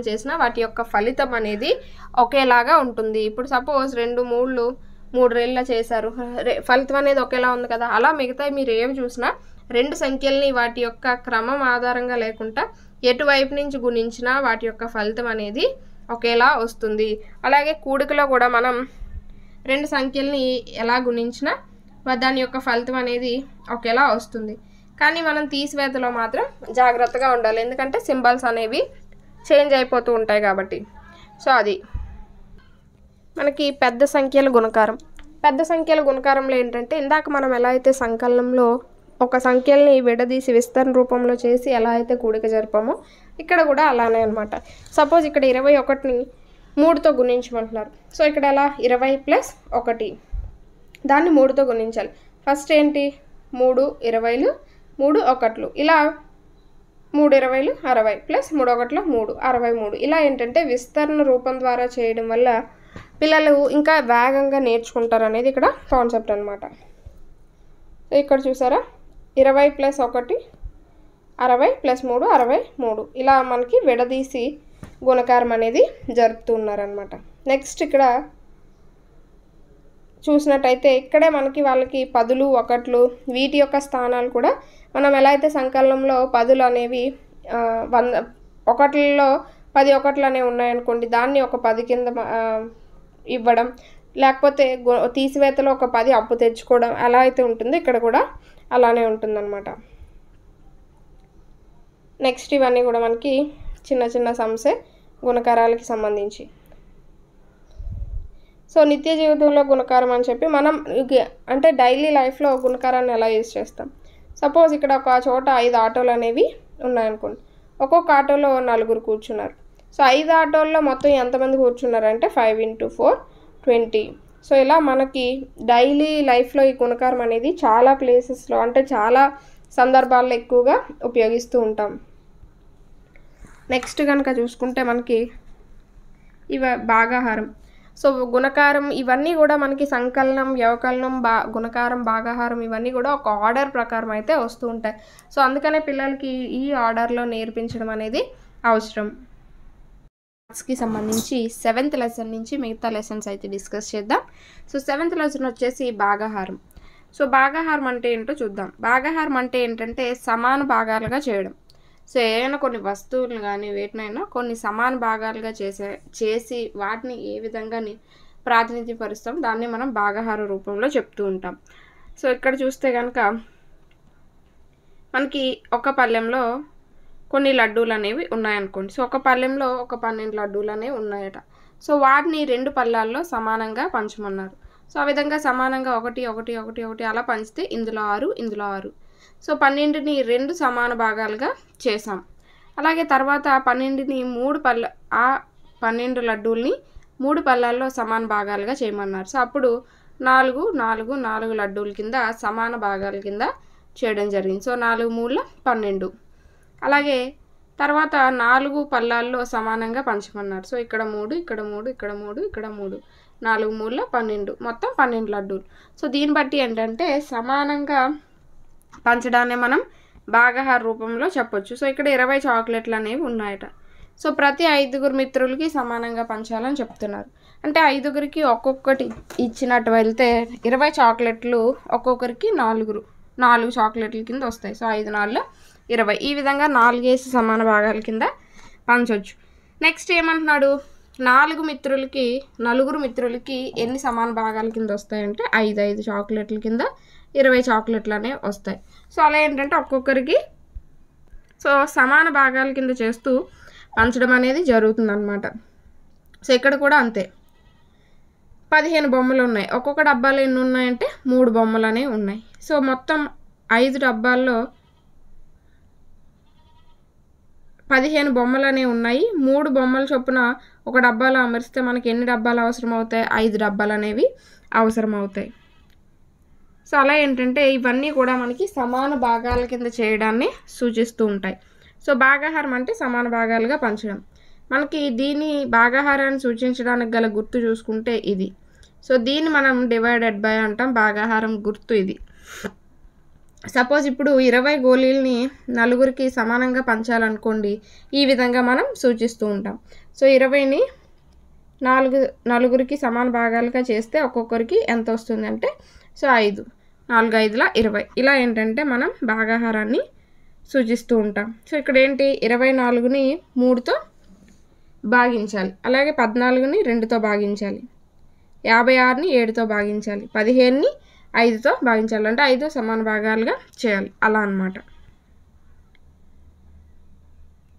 చేసినా వాటి యొక్క ఫలితం అనేది ఒకేలాగా ఉంటుంది. ఇప్పుడు సపోజ్ 2 3 3 చేశారు, ఫలితం అనేది ఒకేలా ఉంది కదా. అలా మిగతా మీరు ఏమి చూసినా రెండు సంఖ్యల్ని వాటి యొక్క క్రమం ఆధారంగా లేకుండా ఎటువైపు నుంచి గుణించినా వాటి యొక్క ఫలితం అనేది ఒకేలా వస్తుంది. అలాగే కూడికలో కూడా మనం రెండు సంఖ్యల్ని ఎలా గుణించినా దాని యొక్క ఫలితం అనేది ఒకేలా వస్తుంది. కానీ మనం తీసివేతలో మాత్రం జాగ్రత్తగా ఉండాలి, ఎందుకంటే సింబల్స్ అనేవి చేంజ్ అయిపోతూ ఉంటాయి కాబట్టి. సో అది మనకి పెద్ద సంఖ్యల గుణకారం. పెద్ద సంఖ్యల గుణకారంలో ఏంటంటే ఇందాక మనం ఎలా అయితే సంకలనంలో ఒక సంఖ్యల్ని విడదీసి విస్తరణ రూపంలో చేసి ఎలా అయితే కూడిక జరిపామో ఇక్కడ కూడా అలానే అనమాట. సపోజ్ ఇక్కడ 21ని 3తో గుణించమంటున్నారు. సో ఇక్కడ ఎలా 20 + 1 దాన్ని 3తో గుణించాలి. ఫస్ట్ ఏంటి 3 20లు 3 1లు, ఇలా 3 20లు 60 + 3 1లు 3 63. ఇలా ఏంటంటే విస్తరణ రూపం ద్వారా చేయడం వల్ల పిల్లలు ఇంకా వేగంగా నేర్చుకుంటారు అనేది ఇక్కడ కాన్సెప్ట్ అనమాట. సో ఇక్కడ చూసారా 20 + 1 60 + 3 63. ఇలా మనకి విడదీసి గుణకారం అనేది జరుపుతున్నారనమాట. నెక్స్ట్ ఇక్కడ చూసినట్టయితే ఇక్కడే మనకి వాళ్ళకి పదులు ఒకట్లు వీటి యొక్క స్థానాలు కూడా మనం ఎలా అయితే సంకలనంలో పదులు అనేవి 100 ఒకట్లలో 10 ఒకట్లు అనేవి ఉన్నాయనుకోండి, దాన్ని ఒక 10 కింద ఇవ్వడం, లేకపోతే తీసివేతలో ఒక 10 అప్పు తెచ్చుకోవడం ఎలా అయితే ఉంటుందో ఇక్కడ కూడా అలానే ఉంటుందన్నమాట. నెక్స్ట్ ఇవన్నీ కూడా మనకి చిన్న చిన్న సమ్సే గుణకారాలకి సంబంధించి. సో నిత్య జీవితంలో గుణకారం అని చెప్పి మనం అంటే డైలీ లైఫ్లో గుణకారాన్ని ఎలా యూజ్ చేస్తాం. సపోజ్ ఇక్కడ ఒక చోట 5 ఆటోలు అనేవి ఉన్నాయనుకోండి, ఒక్కొక్క ఆటోలో 4 కూర్చున్నారు. సో 5 ఆటోల్లో మొత్తం ఎంతమంది కూర్చున్నారంటే 5 × 4 20. సో ఇలా మనకి డైలీ లైఫ్లో ఈ గుణకారం అనేది చాలా ప్లేసెస్లో అంటే చాలా సందర్భాల్లో ఎక్కువగా ఉపయోగిస్తూ ఉంటాం. నెక్స్ట్ కనుక చూసుకుంటే మనకి భాగాహారం. సో గుణకారం ఇవన్నీ కూడా మనకి సంకలనం, వ్యవకలనం, గుణకారం, భాగాహారం ఇవన్నీ కూడా ఒక ఆర్డర్ ప్రకారం అయితే వస్తూ ఉంటాయి. సో అందుకనే పిల్లలకి ఈ ఆర్డర్లో నేర్పించడం అనేది అవసరం. మ్యాథ్స్కి సంబంధించి 7th లెసన్ నుంచి మిగతా లెసన్స్ అయితే డిస్కస్ చేద్దాం. సో 7th లెసన్ వచ్చేసి భాగాహారం. సో భాగాహారం అంటే ఏంటో చూద్దాం. భాగాహారం అంటే ఏంటంటే సమాన భాగాలుగా చేయడం. సో ఏదైనా కొన్ని వస్తువులు కానీ వేటినైనా కొన్ని సమాన భాగాలుగా చేసి వాటిని ఏ విధంగా ప్రాతినిధ్యపరుస్తాం దాన్ని మనం భాగాహార రూపంలో చెప్తూ ఉంటాం. సో ఇక్కడ చూస్తే కనుక మనకి ఒక పళ్ళెంలో కొన్ని లడ్డూలు అనేవి ఉన్నాయనుకోండి. సో ఒక పళ్ళెంలో ఒక 12 లడ్డూలు అనేవి ఉన్నాయట. సో వాటిని 2 పళ్ళాల్లో సమానంగా పంచమన్నారు. సో ఆ విధంగా సమానంగా 1 1 1 1 అలా పంచితే ఇందులో 6 ఇందులో 6. సో 12ని 2 సమాన భాగాలుగా చేసాం. అలాగే తర్వాత 12ని 12 లడ్డూల్ని 3 పళ్ళాల్లో సమాన భాగాలుగా చేయమన్నారు. సో అప్పుడు 4 4 4 లడ్డూల కింద సమాన భాగాల కింద చేయడం జరిగింది. సో 4 3 12. అలాగే తర్వాత 4 పళ్ళాల్లో సమానంగా పంచమన్నారు. సో ఇక్కడ 3 ఇక్కడ 3 ఇక్కడ 3 ఇక్కడ 3 4 3 12 మొత్తం 12 లడ్డూలు. సో దీన్ని బట్టి ఏంటంటే సమానంగా పంచడాన్ని మనం భాగాహార రూపంలో చెప్పొచ్చు. సో ఇక్కడ 20 చాక్లెట్లు అనేవి ఉన్నాయట. సో ప్రతి 5 మిత్రులకి సమానంగా పంచాలని చెప్తున్నారు. అంటే 5కి ఒక్కొక్కటి ఇచ్చినట్టు వెళ్తే 20 చాక్లెట్లు ఒక్కొక్కరికి 4 చాక్లెట్ల కింద వస్తాయి. సో 5 4 20 ఈ విధంగా 4 వేసి సమాన భాగాల కింద పంచవచ్చు. నెక్స్ట్ ఏమంటున్నాడు, 4 మిత్రులకి ఎన్ని సమాన భాగాల కింద వస్తాయంటే 5 చాక్లెట్ల కింద 20 చాక్లెట్లు అనేవి వస్తాయి. సో అలా ఏంటంటే ఒక్కొక్కరికి సో సమాన భాగాల కింద చేస్తూ పంచడం అనేది జరుగుతుందన్నమాట. సో ఇక్కడ కూడా అంతే, 15 బొమ్మలు ఉన్నాయి. ఒక్కొక్క డబ్బాలో ఎన్ని ఉన్నాయంటే 3 బొమ్మలు అనేవి ఉన్నాయి. సో మొత్తం 5 డబ్బాల్లో 15 బొమ్మలు అనేవి ఉన్నాయి. 3 బొమ్మల చొప్పున ఒక డబ్బాలో అమరిస్తే మనకి ఎన్ని డబ్బాలు అవసరం అవుతాయి, 5 డబ్బాలు అనేవి అవసరం అవుతాయి. సో అలా ఏంటంటే ఇవన్నీ కూడా మనకి సమాన భాగాల కింద చేయడాన్ని సూచిస్తూ ఉంటాయి. సో భాగాహారం అంటే సమాన భాగాలుగా పంచడం. మనకి దీని భాగాహారాన్ని సూచించడానికి గల గుర్తు చూసుకుంటే ఇది. సో దీన్ని మనం డివైడెడ్ బై అంటాం. భాగాహారం గుర్తు ఇది. సపోజ్ ఇప్పుడు 20 గోళీల్ని 4కి సమానంగా పంచాలనుకోండి, ఈ విధంగా మనం సూచిస్తూ ఉంటాం. సో 20ని 4కి సమాన భాగాలుగా చేస్తే ఒక్కొక్కరికి ఎంత వస్తుంది అంటే సో 5 4 5 20 ఇలా ఏంటంటే మనం భాగాహారాన్ని సూచిస్తూ ఉంటాం. సో ఇక్కడ ఏంటి 24ని 3తో భాగించాలి, అలాగే 14ని 2తో భాగించాలి, 56ని 7తో భాగించాలి, 15ని 5తో భాగించాలి. అంటే 5 సమాన భాగాలుగా చేయాలి అలా అన్నమాట.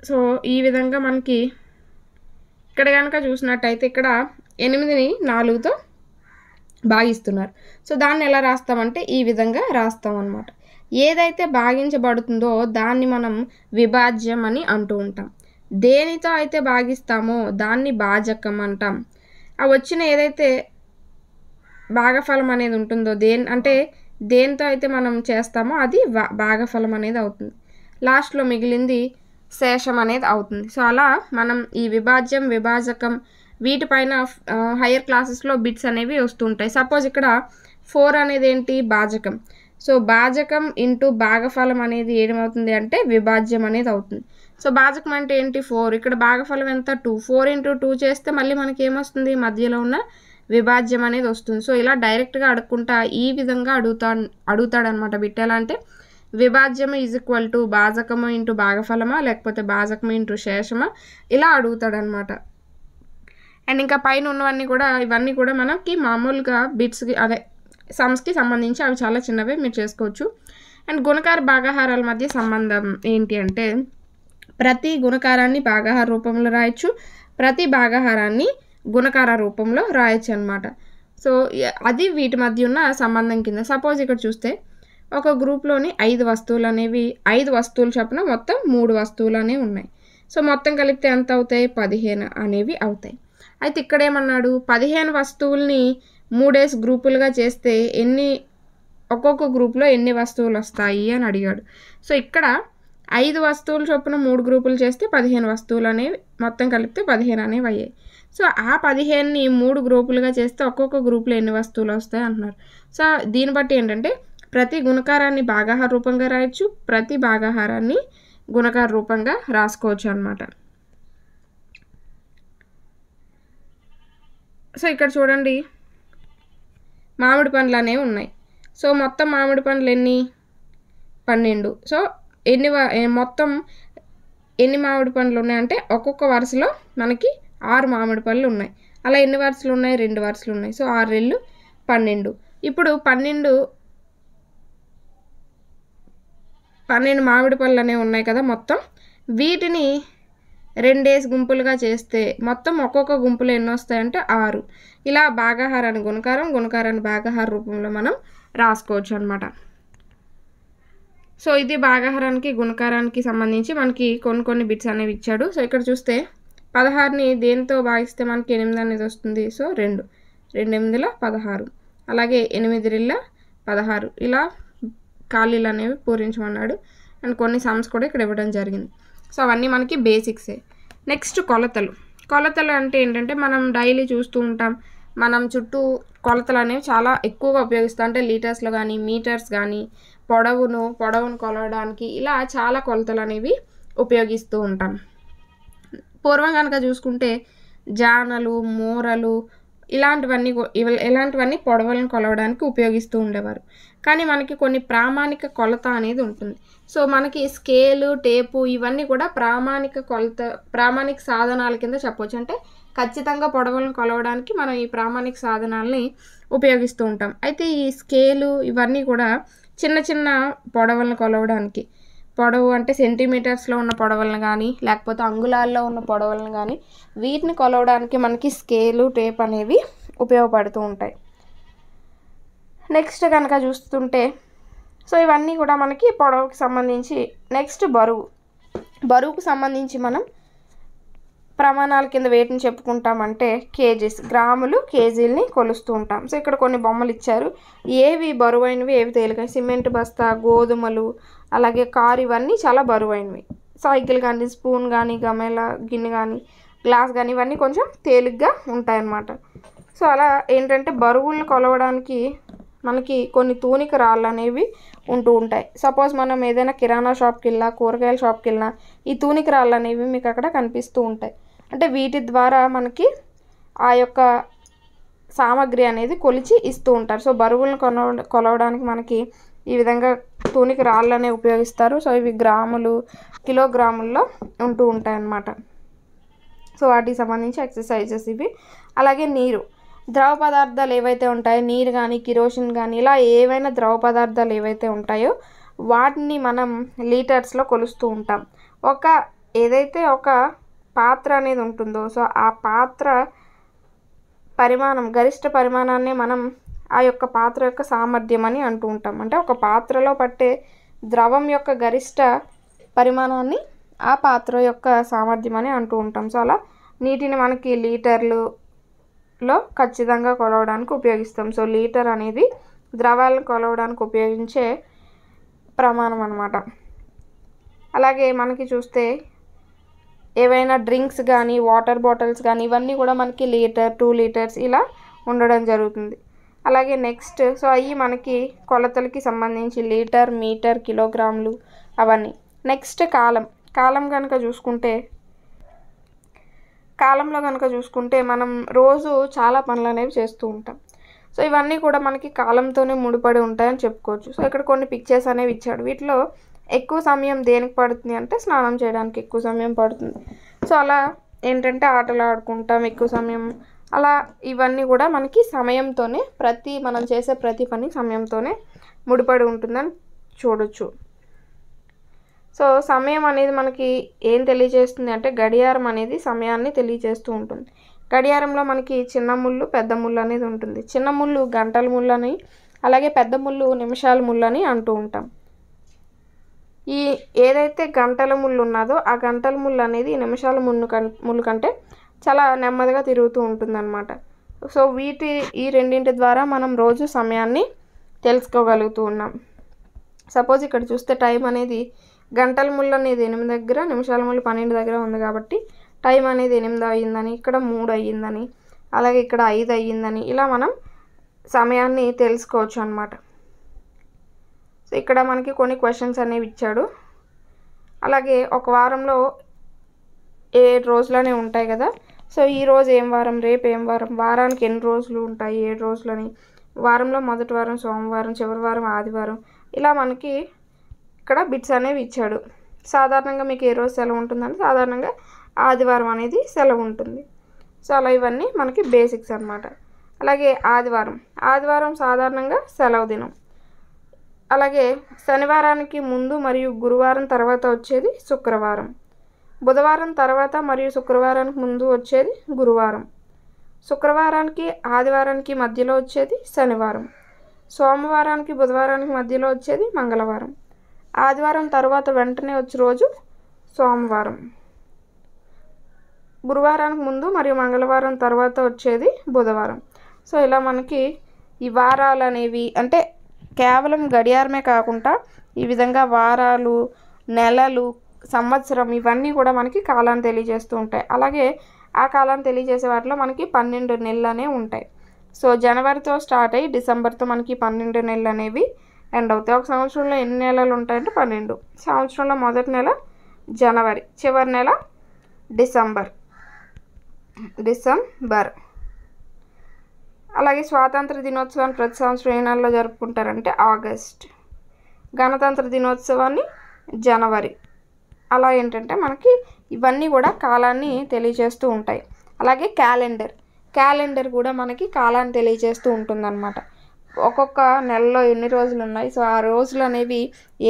సో ఈ విధంగా మనకి ఇక్కడ కనుక చూసినట్టయితే ఇక్కడ 8ని 4తో భాగిస్తున్నారు. సో దాన్ని ఎలా రాస్తామంటే ఈ విధంగా రాస్తాం అన్నమాట. ఏదైతే భాగించబడుతుందో దాన్ని మనం విభాజ్యం అని అంటూ ఉంటాం. దేనితో అయితే భాగిస్తామో దాన్ని భాజకం అంటాం. ఆ వచ్చిన ఏదైతే భాగఫలం అనేది ఉంటుందో దేనితో అయితే మనం చేస్తామో అది భాగఫలం అనేది అవుతుంది. లాస్ట్లో మిగిలింది శేషం అనేది అవుతుంది. సో అలా మనం ఈ విభాజ్యం, విభాజకం వీటిపైన హయ్యర్ క్లాసెస్లో బిట్స్ అనేవి వస్తుంటాయి. సపోజ్ ఇక్కడ 4 అనేది ఏంటి, భాజకం. సో భాజకం ఇంటూ భాగఫలం అనేది ఏమవుతుంది అంటే విభాజ్యం అనేది అవుతుంది. సో భాజకం అంటే ఏంటి 4, ఇక్కడ భాగఫలం ఎంత 2, 4 × 2 చేస్తే మళ్ళీ మనకి ఏమొస్తుంది, మధ్యలో ఉన్న విభాజ్యం అనేది వస్తుంది. సో ఇలా డైరెక్ట్గా అడగకుండా ఈ విధంగా అడుగుతాడనమాట బిట్. ఎలా అంటే విభాజ్యము ఈజ్ ఈక్వల్ టు భాజకము ఇంటూ భాగఫలమా లేకపోతే భాజకము ఇంటూ శేషమా ఇలా అడుగుతాడనమాట. అండ్ ఇంకా పైన ఉన్నవన్నీ కూడా ఇవన్నీ కూడా మనకి మామూలుగా బిట్స్కి అదే సమ్స్కి సంబంధించి అవి చాలా చిన్నవే, మీరు చేసుకోవచ్చు. అండ్ గుణకార భాగాహారాల మధ్య సంబంధం ఏంటి అంటే ప్రతి గుణకారాన్ని భాగాహార రూపంలో రాయొచ్చు, ప్రతి భాగాహారాన్ని గుణకార రూపంలో రాయొచ్చు అనమాట. సో అది వీటి మధ్య ఉన్న సంబంధం కింద. సపోజ్ ఇక్కడ చూస్తే ఒక గ్రూప్లోని 5 వస్తువులు అనేవి 5 వస్తువులు చొప్పున మొత్తం 3 వస్తువులు అనేవి ఉన్నాయి. సో మొత్తం కలిపితే ఎంత అవుతాయి 15 అనేవి అవుతాయి. అయితే ఇక్కడ ఏమన్నాడు 15 వస్తువుల్ని 3 గ్రూపులుగా చేస్తే ఒక్కొక్క గ్రూప్లో ఎన్ని వస్తువులు వస్తాయి అని అడిగాడు. సో ఇక్కడ 5 వస్తువులు చొప్పున 3 గ్రూపులు చేస్తే 15 వస్తువులు అనేవి మొత్తం కలిపితే 15 అనేవి అయ్యాయి. సో ఆ 15ని 3 గ్రూపులుగా చేస్తే ఒక్కొక్క గ్రూప్లో ఎన్ని వస్తువులు వస్తాయి అంటున్నారు. సో దీన్ని బట్టి ఏంటంటే ప్రతి గుణకారాన్ని భాగాహార రూపంగా రాయొచ్చు, ప్రతి భాగాహారాన్ని గుణకార రూపంగా రాసుకోవచ్చు అనమాట. సో ఇక్కడ చూడండి మామిడి పండ్లు అనేవి ఉన్నాయి. సో మొత్తం మామిడి పండ్లు ఎన్ని 12. సో మొత్తం ఎన్ని మామిడి పండ్లు ఉన్నాయంటే ఒక్కొక్క వరుసలో మనకి 6 మామిడి పళ్ళు ఉన్నాయి. అలా ఎన్ని వరుసలు ఉన్నాయి 2 వరుసలు ఉన్నాయి. సో 6 రెళ్ళు 12. ఇప్పుడు 12 మామిడి పళ్ళు అనేవి ఉన్నాయి కదా మొత్తం, వీటిని 2 గుంపులుగా చేస్తే మొత్తం ఒక్కొక్క గుంపులో ఎన్ని వస్తాయంటే 6. ఇలా భాగాహారాన్ని గుణకారాన్ని భాగాహార రూపంలో మనం రాసుకోవచ్చు అనమాట. సో ఇది భాగాహారానికి గుణకారానికి సంబంధించి మనకి కొన్ని బిట్స్ అనేవి ఇచ్చాడు. సో ఇక్కడ చూస్తే 16ని దేనితో భాగిస్తే మనకి 8 అనేది వస్తుంది. సో 2 8 16, అలాగే 8 రెళ్ళ 16 ఇలా ఖాళీలు అనేవి పూరించమన్నాడు. అండ్ కొన్ని సమ్స్ కూడా ఇక్కడ ఇవ్వడం జరిగింది. సో అవన్నీ మనకి బేసిక్సే. నెక్స్ట్ కొలతలు అంటే ఏంటంటే మనం డైలీ చూస్తూ ఉంటాం, మనం చుట్టూ కొలతలు అనేవి చాలా ఎక్కువగా ఉపయోగిస్తాం. అంటే లీటర్స్లో కానీ మీటర్స్ కానీ పొడవును కొలవడానికి ఇలా చాలా కొలతలు అనేవి ఉపయోగిస్తూ ఉంటాం. పూర్వం కనుక చూసుకుంటే జానలు, మూరలు ఇలాంటివన్నీ పొడవులను కొలవడానికి ఉపయోగిస్తూ ఉండేవారు. కానీ మనకి కొన్ని ప్రామాణిక కొలత అనేది ఉంటుంది. సో మనకి స్కేలు, టేపు ఇవన్నీ కూడా ప్రామాణిక సాధనాల కింద చెప్పవచ్చు. అంటే ఖచ్చితంగా పొడవులను కొలవడానికి మనం ఈ ప్రామాణిక సాధనాలని ఉపయోగిస్తూ ఉంటాం. అయితే ఈ స్కేలు ఇవన్నీ కూడా చిన్న చిన్న పొడవులను కొలవడానికి, పొడవు అంటే సెంటీమీటర్స్లో ఉన్న పొడవులను కానీ లేకపోతే అంగుళాల్లో ఉన్న పొడవులను కానీ వీటిని కొలవడానికి మనకి స్కేలు, టేప్ అనేవి ఉపయోగపడుతూ ఉంటాయి. నెక్స్ట్ కనుక చూస్తుంటే సో ఇవన్నీ కూడా మనకి పొడవుకి సంబంధించి. నెక్స్ట్ బరువుకు సంబంధించి మనం ప్రమాణాల కింద వేటిని చెప్పుకుంటామంటే కేజీస్, గ్రాములు, కేజీలని కొలుస్తూ ఉంటాం. సో ఇక్కడ కొన్ని బొమ్మలు ఇచ్చారు, ఏవి బరువైనవి ఏవి తేలికైనవి. సిమెంట్ బస్తా, గోధుమలు, అలాగే కారు ఇవన్నీ చాలా బరువైనవి. సైకిల్ కానీ, స్పూన్ కానీ, గమేల గిన్నె కానీ, గ్లాస్ కానీ ఇవన్నీ కొంచెం తేలిగ్గా ఉంటాయన్నమాట. సో అలా ఏంటంటే బరువులను కొలవడానికి మనకి కొన్ని తూనిక రాళ్ళు అనేవి ఉంటూ ఉంటాయి. సపోజ్ మనం ఏదైనా కిరాణా షాప్కి వెళ్ళినా, కూరగాయల షాప్కి వెళ్ళినా ఈ తూనిక రాళ్ళు అనేవి మీకు అక్కడ కనిపిస్తూ ఉంటాయి. అంటే వీటి ద్వారా మనకి ఆ యొక్క సామాగ్రి అనేది కొలిచి ఇస్తూ ఉంటారు. సో బరువులను కొలవడానికి మనకి ఈ విధంగా తూనిక రాళ్ళు అనేవి ఉపయోగిస్తారు. సో ఇవి గ్రాములు, కిలోగ్రాముల్లో ఉంటూ ఉంటాయి అన్నమాట. సో వాటికి సంబంధించి ఎక్సర్సైజెస్ ఇవి. అలాగే నీరు, ద్రవ పదార్థాలు ఏవైతే ఉంటాయో నీరు కానీ, కిరోసిన్ కానీ ఇలా ఏవైనా ద్రవ పదార్థాలు ఏవైతే ఉంటాయో వాటిని మనం లీటర్స్లో కొలుస్తూ ఉంటాం. ఏదైతే ఒక పాత్ర అనేది ఉంటుందో సో ఆ పాత్ర పరిమాణం, గరిష్ట పరిమాణాన్ని మనం ఆ యొక్క పాత్ర యొక్క సామర్థ్యం అని అంటూ ఉంటాం. అంటే ఒక పాత్రలో పట్టే ద్రవం యొక్క గరిష్ట పరిమాణాన్ని ఆ పాత్ర యొక్క సామర్థ్యం అని అంటూ ఉంటాం. సో అలా నీటిని మనకి లీటర్లలో ఖచ్చితంగా కొలవడానికి ఉపయోగిస్తాం. సో లీటర్ అనేది ద్రవాలను కొలవడానికి ఉపయోగించే ప్రమాణం అన్నమాట. అలాగే మనకి చూస్తే ఏవైనా డ్రింక్స్ కానీ, వాటర్ బాటిల్స్ కానీ ఇవన్నీ కూడా మనకి లీటర్, 2 లీటర్స్ ఇలా ఉండడం జరుగుతుంది. అలాగే నెక్స్ట్ సో అవి మనకి కొలతలకి సంబంధించి లీటర్, మీటర్, కిలోగ్రాములు అవన్నీ. నెక్స్ట్ కాలం కనుక చూసుకుంటే కాలంలో కనుక చూసుకుంటే మనం రోజు చాలా పనులు అనేవి చేస్తూ ఉంటాం. సో ఇవన్నీ కూడా మనకి కాలంతోనే ముడిపడి ఉంటాయని చెప్పుకోవచ్చు. సో ఇక్కడ కొన్ని పిక్చర్స్ అనేవి ఇచ్చాడు. వీటిలో ఎక్కువ సమయం దేనికి పడుతుంది అంటే స్నానం చేయడానికి ఎక్కువ సమయం పడుతుంది. సో అలా ఏంటంటే ఆటలు ఆడుకుంటాం ఎక్కువ సమయం, అలా ఇవన్నీ కూడా మనకి సమయంతోనే మనం చేసే ప్రతి పని సమయంతోనే ముడిపడి ఉంటుందని చూడొచ్చు. సో సమయం అనేది మనకి ఏం తెలియజేస్తుంది అంటే గడియారం అనేది సమయాన్ని తెలియజేస్తూ ఉంటుంది. గడియారంలో మనకి చిన్న ముళ్ళు పెద్ద ముళ్ళు అనేది ఉంటుంది. చిన్న ముళ్ళు గంటల ముళ్ళు అని, అలాగే పెద్ద ముళ్ళు నిమిషాల ముళ్ళు అని అంటూ ఉంటాం. ఈ ఏదైతే గంటల ముళ్ళు ఉన్నదో ఆ గంటల ముళ్ళు అనేది నిమిషాల ముళ్ళు కంటే చాలా నెమ్మదిగా తిరుగుతూ ఉంటుందన్నమాట. సో ఈ రెండింటి ద్వారా మనం రోజు సమయాన్ని తెలుసుకోగలుగుతూ ఉన్నాం. సపోజ్ ఇక్కడ చూస్తే టైం అనేది గంటల ముళ్ళు అనేది 8 దగ్గర, నిమిషాల ముళ్ళు 12 దగ్గర ఉంది కాబట్టి టైం అనేది 8 అయ్యిందని, ఇక్కడ 3 అయ్యిందని, అలాగే ఇక్కడ 5 అయ్యిందని ఇలా మనం సమయాన్ని తెలుసుకోవచ్చు అన్నమాట. సో ఇక్కడ మనకి కొన్ని క్వశ్చన్స్ అనేవి ఇచ్చాడు. అలాగే ఒక వారంలో 7 రోజులనే ఉంటాయి కదా. సో ఈరోజు ఏం వారం, రేపు ఏం వారం, వారానికి ఎన్ని రోజులు ఉంటాయి, 7 రోజులని, వారంలో మొదటి వారం సోమవారం, చివరి వారం ఆదివారం, ఇలా మనకి ఇక్కడ బిట్స్ అనేవి ఇచ్చాడు. సాధారణంగా మీకు ఏ రోజు సెలవు ఉంటుందని సాధారణంగా ఆదివారం అనేది సెలవు ఉంటుంది. సో అలా ఇవన్నీ మనకి బేసిక్స్ అన్నమాట. అలాగే ఆదివారం సాధారణంగా సెలవు దినం. అలాగే శనివారానికి ముందు మరియు గురువారం తర్వాత వచ్చేది శుక్రవారం. బుధవారం తర్వాత మరియు శుక్రవారానికి ముందు వచ్చేది గురువారం. శుక్రవారానికి ఆదివారానికి మధ్యలో వచ్చేది శనివారం. సోమవారానికి బుధవారానికి మధ్యలో వచ్చేది మంగళవారం. ఆదివారం తర్వాత వెంటనే వచ్చే రోజు సోమవారం. గురువారానికి ముందు మరియు మంగళవారం తర్వాత వచ్చేది బుధవారం. సో ఇలా మనకి ఈ వారాలు అనేవి అంటే కేవలం గడియారమే కాకుండా ఈ విధంగా వారాలు, నెలలు, సంవత్సరం ఇవన్నీ కూడా మనకి కాలాన్ని తెలియజేస్తూ ఉంటాయి. అలాగే ఆ కాలాన్ని తెలియజేసే వాటిలో మనకి 12 నెలలు అనేవి ఉంటాయి. సో జనవరితో స్టార్ట్ అయ్యి డిసెంబర్తో మనకి 12 నెలలు అనేవి ఎండ్ అవుతాయి. ఒక సంవత్సరంలో ఎన్ని నెలలు ఉంటాయంటే 12. సంవత్సరంలో మొదటి నెల జనవరి, చివరి నెల డిసెంబర్. అలాగే స్వాతంత్ర దినోత్సవాన్ని ప్రతి సంవత్సరం ఏ నెలలో జరుపుకుంటారంటే ఆగస్ట్. గణతంత్ర దినోత్సవాన్ని జనవరి. అలా ఏంటంటే మనకి ఇవన్నీ కూడా కాలాన్ని తెలియజేస్తూ ఉంటాయి. అలాగే క్యాలెండర్ కూడా మనకి కాలాన్ని తెలియజేస్తూ ఉంటుందన్నమాట. ఒక్కొక్క నెలలో ఎన్ని రోజులు ఉన్నాయి, సో ఆ రోజులు అనేవి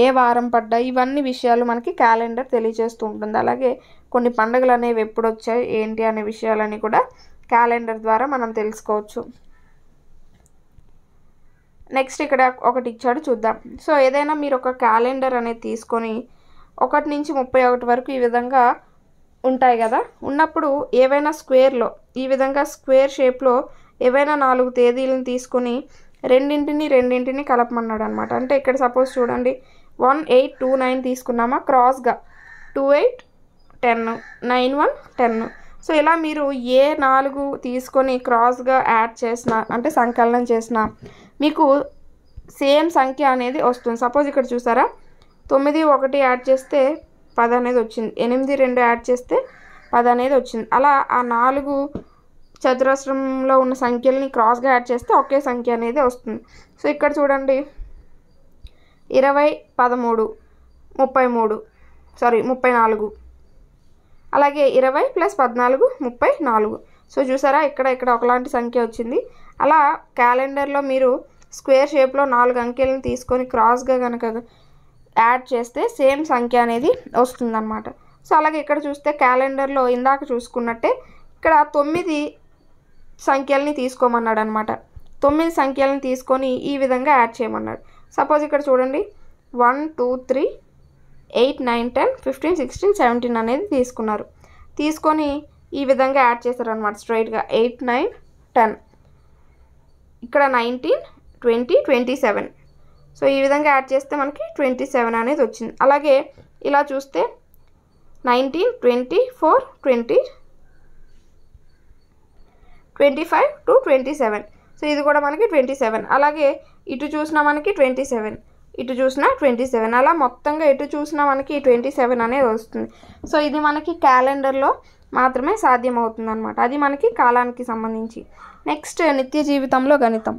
ఏ వారం పడ్డాయి, ఇవన్నీ విషయాలు మనకి క్యాలెండర్ తెలియజేస్తూ ఉంటుంది. అలాగే కొన్ని పండుగలు అనేవి ఎప్పుడు వచ్చాయి ఏంటి అనే విషయాలని కూడా క్యాలెండర్ ద్వారా మనం తెలుసుకోవచ్చు. నెక్స్ట్ ఇక్కడ ఒకటి ఇచ్చాడు చూద్దాం. సో ఏదైనా మీరు ఒక క్యాలెండర్ అనేది తీసుకొని 1 నుంచి 31 వరకు ఈ విధంగా ఉంటాయి కదా, ఉన్నప్పుడు ఏవైనా స్క్వేర్లో ఈ విధంగా స్క్వేర్ షేప్లో ఏవైనా 4 తేదీలను తీసుకొని రెండింటిని కలపమన్నాడు అనమాట. అంటే ఇక్కడ సపోజ్ చూడండి 1829 తీసుకున్నామా, క్రాస్గా 28 10 91 10. సో ఇలా మీరు ఏ 4 తీసుకొని క్రాస్గా యాడ్ చేసినా అంటే సంకలనం చేసినా మీకు సేమ్ సంఖ్య అనేది వస్తుంది. సపోజ్ ఇక్కడ చూసారా 9 1 యాడ్ చేస్తే 10 అనేది వచ్చింది, 8 2 యాడ్ చేస్తే 10 అనేది వచ్చింది. అలా ఆ 4 చతురస్రంలో ఉన్న సంఖ్యల్ని క్రాస్గా యాడ్ చేస్తే ఒకే సంఖ్య అనేది వస్తుంది. సో ఇక్కడ చూడండి 20 13 34, అలాగే 20 + 14 34. సో చూసారా ఇక్కడ ఒకలాంటి సంఖ్య వచ్చింది. అలా క్యాలెండర్లో మీరు స్క్వేర్ షేప్లో 4 అంకెలను తీసుకొని క్రాస్గా కనుక యాడ్ చేస్తే సేమ్ సంఖ్య అనేది వస్తుందన్నమాట. సో అలాగే ఇక్కడ చూస్తే క్యాలెండర్లో ఇందాక చూసుకున్నట్టే ఇక్కడ 9 సంఖ్యల్ని తీసుకోమన్నాడు అనమాట. 9 సంఖ్యలను తీసుకొని ఈ విధంగా యాడ్ చేయమన్నాడు. సపోజ్ ఇక్కడ చూడండి 1 2 3 8 9 10 15 16 17 అనేది తీసుకున్నారు. తీసుకొని ఈ విధంగా యాడ్ చేశారనమాట స్ట్రైట్గా 8 9 10. ఇక్కడ 19 20 27. సో ఈ విధంగా యాడ్ చేస్తే మనకి 27 అనేది వచ్చింది. అలాగే ఇలా చూస్తే 19 24 20 25 to 27. సో ఇది కూడా మనకి 27. అలాగే ఇటు చూసినా మనకి 27. ఇటు చూసినా 27, అలా మొత్తంగా ఎటు చూసినా మనకి 27 అనేది వస్తుంది. సో ఇది మనకి క్యాలెండర్లో మాత్రమే సాధ్యమవుతుంది అనమాట. అది మనకి కాలానికి సంబంధించి. నెక్స్ట్ నిత్య జీవితంలో గణితం.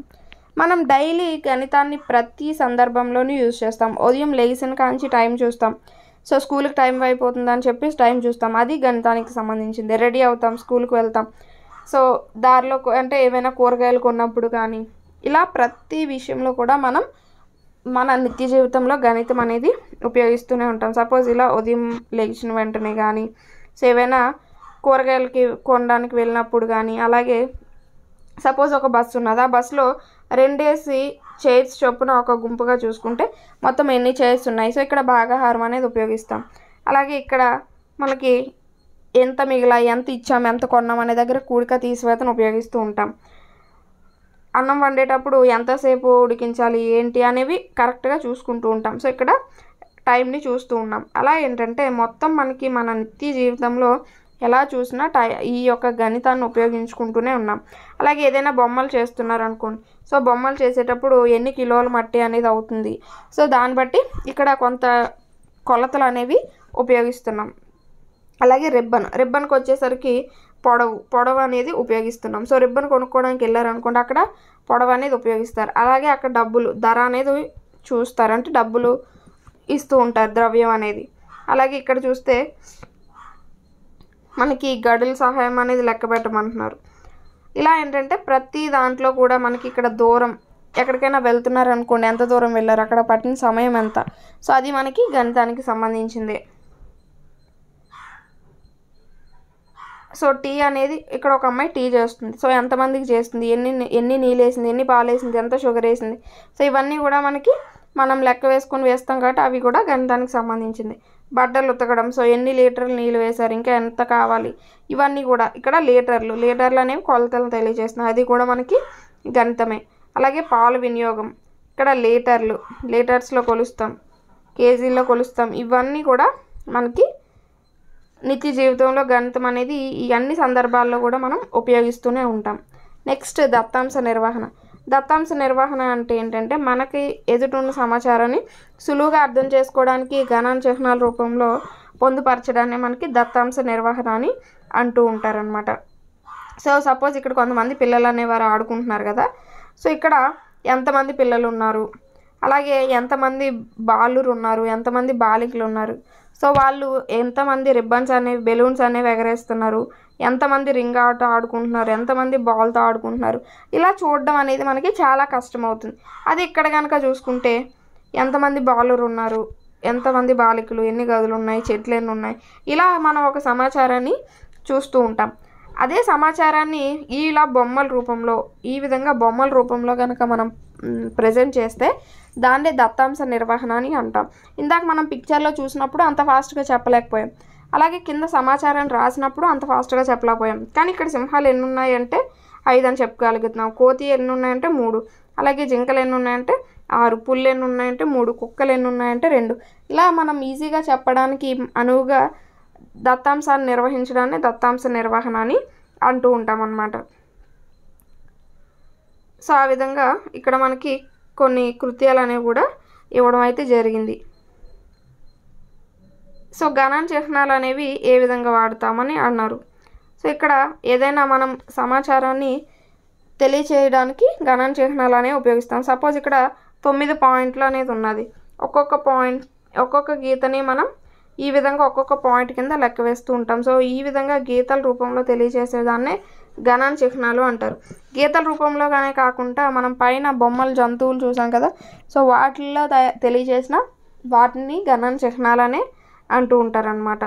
మనం డైలీ గణితాన్ని ప్రతి సందర్భంలోనూ యూజ్ చేస్తాం. ఉదయం లేచిన కాంచి టైం చూస్తాం. సో స్కూల్కి టైం అయిపోతుందని చెప్పి టైం చూస్తాం, అది గణితానికి సంబంధించింది. రెడీ అవుతాం, స్కూల్కి వెళ్తాం. సో దారిలో అంటే ఏమైనా కూరగాయలు కొన్నప్పుడు కానీ ఇలా ప్రతి విషయంలో కూడా మనం మన నిత్య జీవితంలో గణితం అనేది ఉపయోగిస్తూనే ఉంటాం. సపోజ్ ఇలా ఉదయం లేచిన వెంటనే కానీ, సో ఏవైనా కూరగాయలకి కొనడానికి వెళ్ళినప్పుడు కానీ, అలాగే సపోజ్ ఒక బస్సు ఉన్నది, ఆ బస్సులో 2 చైర్స్ చొప్పున ఒక గుంపుగా చూసుకుంటే మొత్తం ఎన్ని చైర్స్ ఉన్నాయి. సో ఇక్కడ భాగాహారం అనేది ఉపయోగిస్తాం. అలాగే ఇక్కడ మనకి ఎంత మిగిలాయి, ఎంత ఇచ్చాం, ఎంత కొన్నాం అనే దగ్గర కూడిక తీసివేతను ఉపయోగిస్తూ ఉంటాం. అన్నం వండేటప్పుడు ఎంతసేపు ఉడికించాలి ఏంటి అనేవి కరెక్ట్గా చూసుకుంటూ ఉంటాం. సో ఇక్కడ టైంని చూస్తూ ఉన్నాం. అలా ఏంటంటే మొత్తం మనకి మన నిత్య జీవితంలో ఎలా చూసినా ఈ యొక్క గణితాన్ని ఉపయోగించుకుంటూనే ఉన్నాం. అలాగే ఏదైనా బొమ్మలు చేస్తున్నారు అనుకోండి, సో బొమ్మలు చేసేటప్పుడు ఎన్ని కిలోల మట్టి అనేది అవుతుంది, సో దాన్ని బట్టి ఇక్కడ కొంత కొలతలు అనేవి ఉపయోగిస్తున్నాం. అలాగే రిబ్బన్కి వచ్చేసరికి పొడవు అనేది ఉపయోగిస్తున్నాం. సో రిబ్బన్ కొనుక్కోవడానికి వెళ్ళారనుకోండి, అక్కడ పొడవు అనేది ఉపయోగిస్తారు. అలాగే అక్కడ డబ్బులు ధర అనేది చూస్తారు, అంటే డబ్బులు ఇస్తూ ఉంటారు, ద్రవ్యం అనేది. అలాగే ఇక్కడ చూస్తే మనకి గడుల సహాయం అనేది లెక్క పెట్టమంటున్నారు. ఇలా ఏంటంటే ప్రతి దాంట్లో కూడా మనకి ఇక్కడ దూరం, ఎక్కడికైనా వెళ్తున్నారు అనుకోండి, ఎంత దూరం వెళ్ళారు, అక్కడ పట్టిన సమయం ఎంత, సో అది మనకి గణితానికి సంబంధించిందే. సో టీ అనేది ఇక్కడ ఒక అమ్మాయి టీ చేస్తుంది, సో ఎంతమందికి చేస్తుంది, ఎన్ని నీళ్ళు వేసింది, ఎన్ని పాలు వేసింది, ఎంత షుగర్ వేసింది, సో ఇవన్నీ కూడా మనకి మనం లెక్క వేసుకొని వేస్తాం కాబట్టి అవి కూడా గణితానికి సంబంధించింది. బట్టలు ఉతకడం, సో ఎన్ని లీటర్లు నీళ్ళు వేశారు, ఇంకా ఎంత కావాలి, ఇవన్నీ కూడా ఇక్కడ లీటర్లు అనేవి కొలతలు తెలియజేస్తున్నాయి, అది కూడా మనకి గణితమే. అలాగే పాలు వినియోగం, ఇక్కడ లీటర్స్లో కొలుస్తాం, కేజీల్లో కొలుస్తాం, ఇవన్నీ కూడా మనకి నిత్య జీవితంలో గణితం అనేది ఈ అన్ని సందర్భాల్లో కూడా మనం ఉపయోగిస్తూనే ఉంటాం. నెక్స్ట్ దత్తాంశ నిర్వహణ అంటే ఏంటంటే మనకి ఎదుటిన్న సమాచారాన్ని సులువుగా అర్థం చేసుకోవడానికి గణన చిహ్నాల రూపంలో పొందుపరచడాన్ని మనకి దత్తాంశ నిర్వహణ అని అంటూ ఉంటారనమాట. సో సపోజ్ ఇక్కడ కొంతమంది పిల్లలు అనేవారు ఆడుకుంటున్నారు కదా, సో ఇక్కడ ఎంతమంది పిల్లలు ఉన్నారు, అలాగే ఎంతమంది బాలురు ఉన్నారు, ఎంతమంది బాలికలు ఉన్నారు, సో వాళ్ళు ఎంతమంది రిబ్బన్స్ అనేవి బెలూన్స్ అనేవి ఎగరేస్తున్నారు, ఎంతమంది రింగ్ ఆట ఆడుకుంటున్నారు, ఎంతమంది బాల్తో ఆడుకుంటున్నారు, ఇలా చూడడం అనేది మనకి చాలా కష్టం అవుతుంది. అది ఇక్కడ కనుక చూసుకుంటే ఎంతమంది బాలురు ఉన్నారు, ఎంతమంది బాలికలు, ఎన్ని గదులు ఉన్నాయి, చెట్లు ఎన్ని ఉన్నాయి, ఇలా మనం ఒక సమాచారాన్ని చూస్తూ ఉంటాం. అదే సమాచారాన్ని ఇలా ఈ విధంగా బొమ్మల రూపంలో కనుక మనం ప్రజెంట్ చేస్తే దాన్నే దత్తాంశ నిర్వహణ అని అంటాం. ఇందాక మనం పిక్చర్లో చూసినప్పుడు అంత ఫాస్ట్గా చెప్పలేకపోయాం, అలాగే కింద సమాచారాన్ని రాసినప్పుడు అంత ఫాస్ట్గా చెప్పలేకపోయాం. కానీ ఇక్కడ సింహాలు ఎన్ని ఉన్నాయంటే 5 అని చెప్పగలుగుతున్నాం, కోతి ఎన్ని ఉన్నాయంటే 3, అలాగే జింకలు ఎన్ని ఉన్నాయంటే 6, పుల్లు ఎన్ని ఉన్నాయంటే 3, కుక్కలు ఎన్ని ఉన్నాయంటే 2. ఇలా మనం ఈజీగా చెప్పడానికి అనువుగా దత్తాంశాన్ని నిర్వహించడాన్ని దత్తాంశ నిర్వహణ అని అంటూ ఉంటాం అన్నమాట. సో ఆ విధంగా ఇక్కడ మనకి కొన్ని కృత్యాలు అనేవి కూడా ఇవ్వడం అయితే జరిగింది. సో గణన చిహ్నాలు అనేవి ఏ విధంగా వాడతామని అన్నారు. సో ఇక్కడ ఏదైనా మనం సమాచారాన్ని తెలియచేయడానికి గణన చిహ్నాలు అనేవి ఉపయోగిస్తాం. సపోజ్ ఇక్కడ 9 పాయింట్లు అనేది ఉన్నది, ఒక్కొక్క గీతని మనం ఈ విధంగా ఒక్కొక్క పాయింట్ కింద లెక్క వేస్తూ ఉంటాం. సో ఈ విధంగా గీతల రూపంలో తెలియజేసేదాన్నే గణన చిహ్నాలు అంటారు. గీతల రూపంలోగానే కాకుండా మనం పైన బొమ్మలు, జంతువులు చూసాం కదా, సో వాటిల్లో తెలియజేసిన వాటిని గణన చిహ్నాలనే అంటూ ఉంటారనమాట.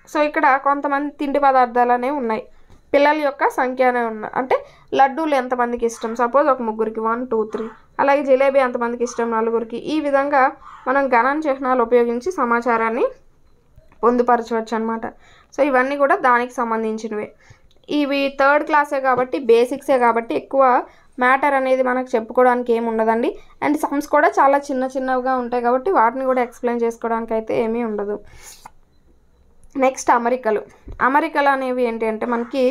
సో ఇక్కడ కొంతమంది తిండి పదార్థాలు అనేవి ఉన్నాయి, పిల్లల యొక్క సంఖ్య అనేవి ఉన్నాయి, అంటే లడ్డూలు ఎంతమందికి ఇష్టం, సపోజ్ ఒక ముగ్గురికి 1, 2, 3, అలాగే జిలేబీ ఎంతమందికి ఇష్టం, 4. ఈ విధంగా మనం గణన చిహ్నాలు ఉపయోగించి సమాచారాన్ని పొందుపరచవచ్చు అనమాట. సో ఇవన్నీ కూడా దానికి సంబంధించినవే. ఇవి 3rd క్లాసే కాబట్టి, బేసిక్సే కాబట్టి ఎక్కువ మ్యాటర్ అనేది మనకు చెప్పుకోవడానికి ఏమి ఉండదండి. అండ్ సమ్స్ కూడా చాలా చిన్నగా ఉంటాయి కాబట్టి వాటిని కూడా ఎక్స్ప్లెయిన్ చేసుకోవడానికి అయితే ఏమీ ఉండదు. నెక్స్ట్ అమరికలు అనేవి ఏంటి అంటే మనకి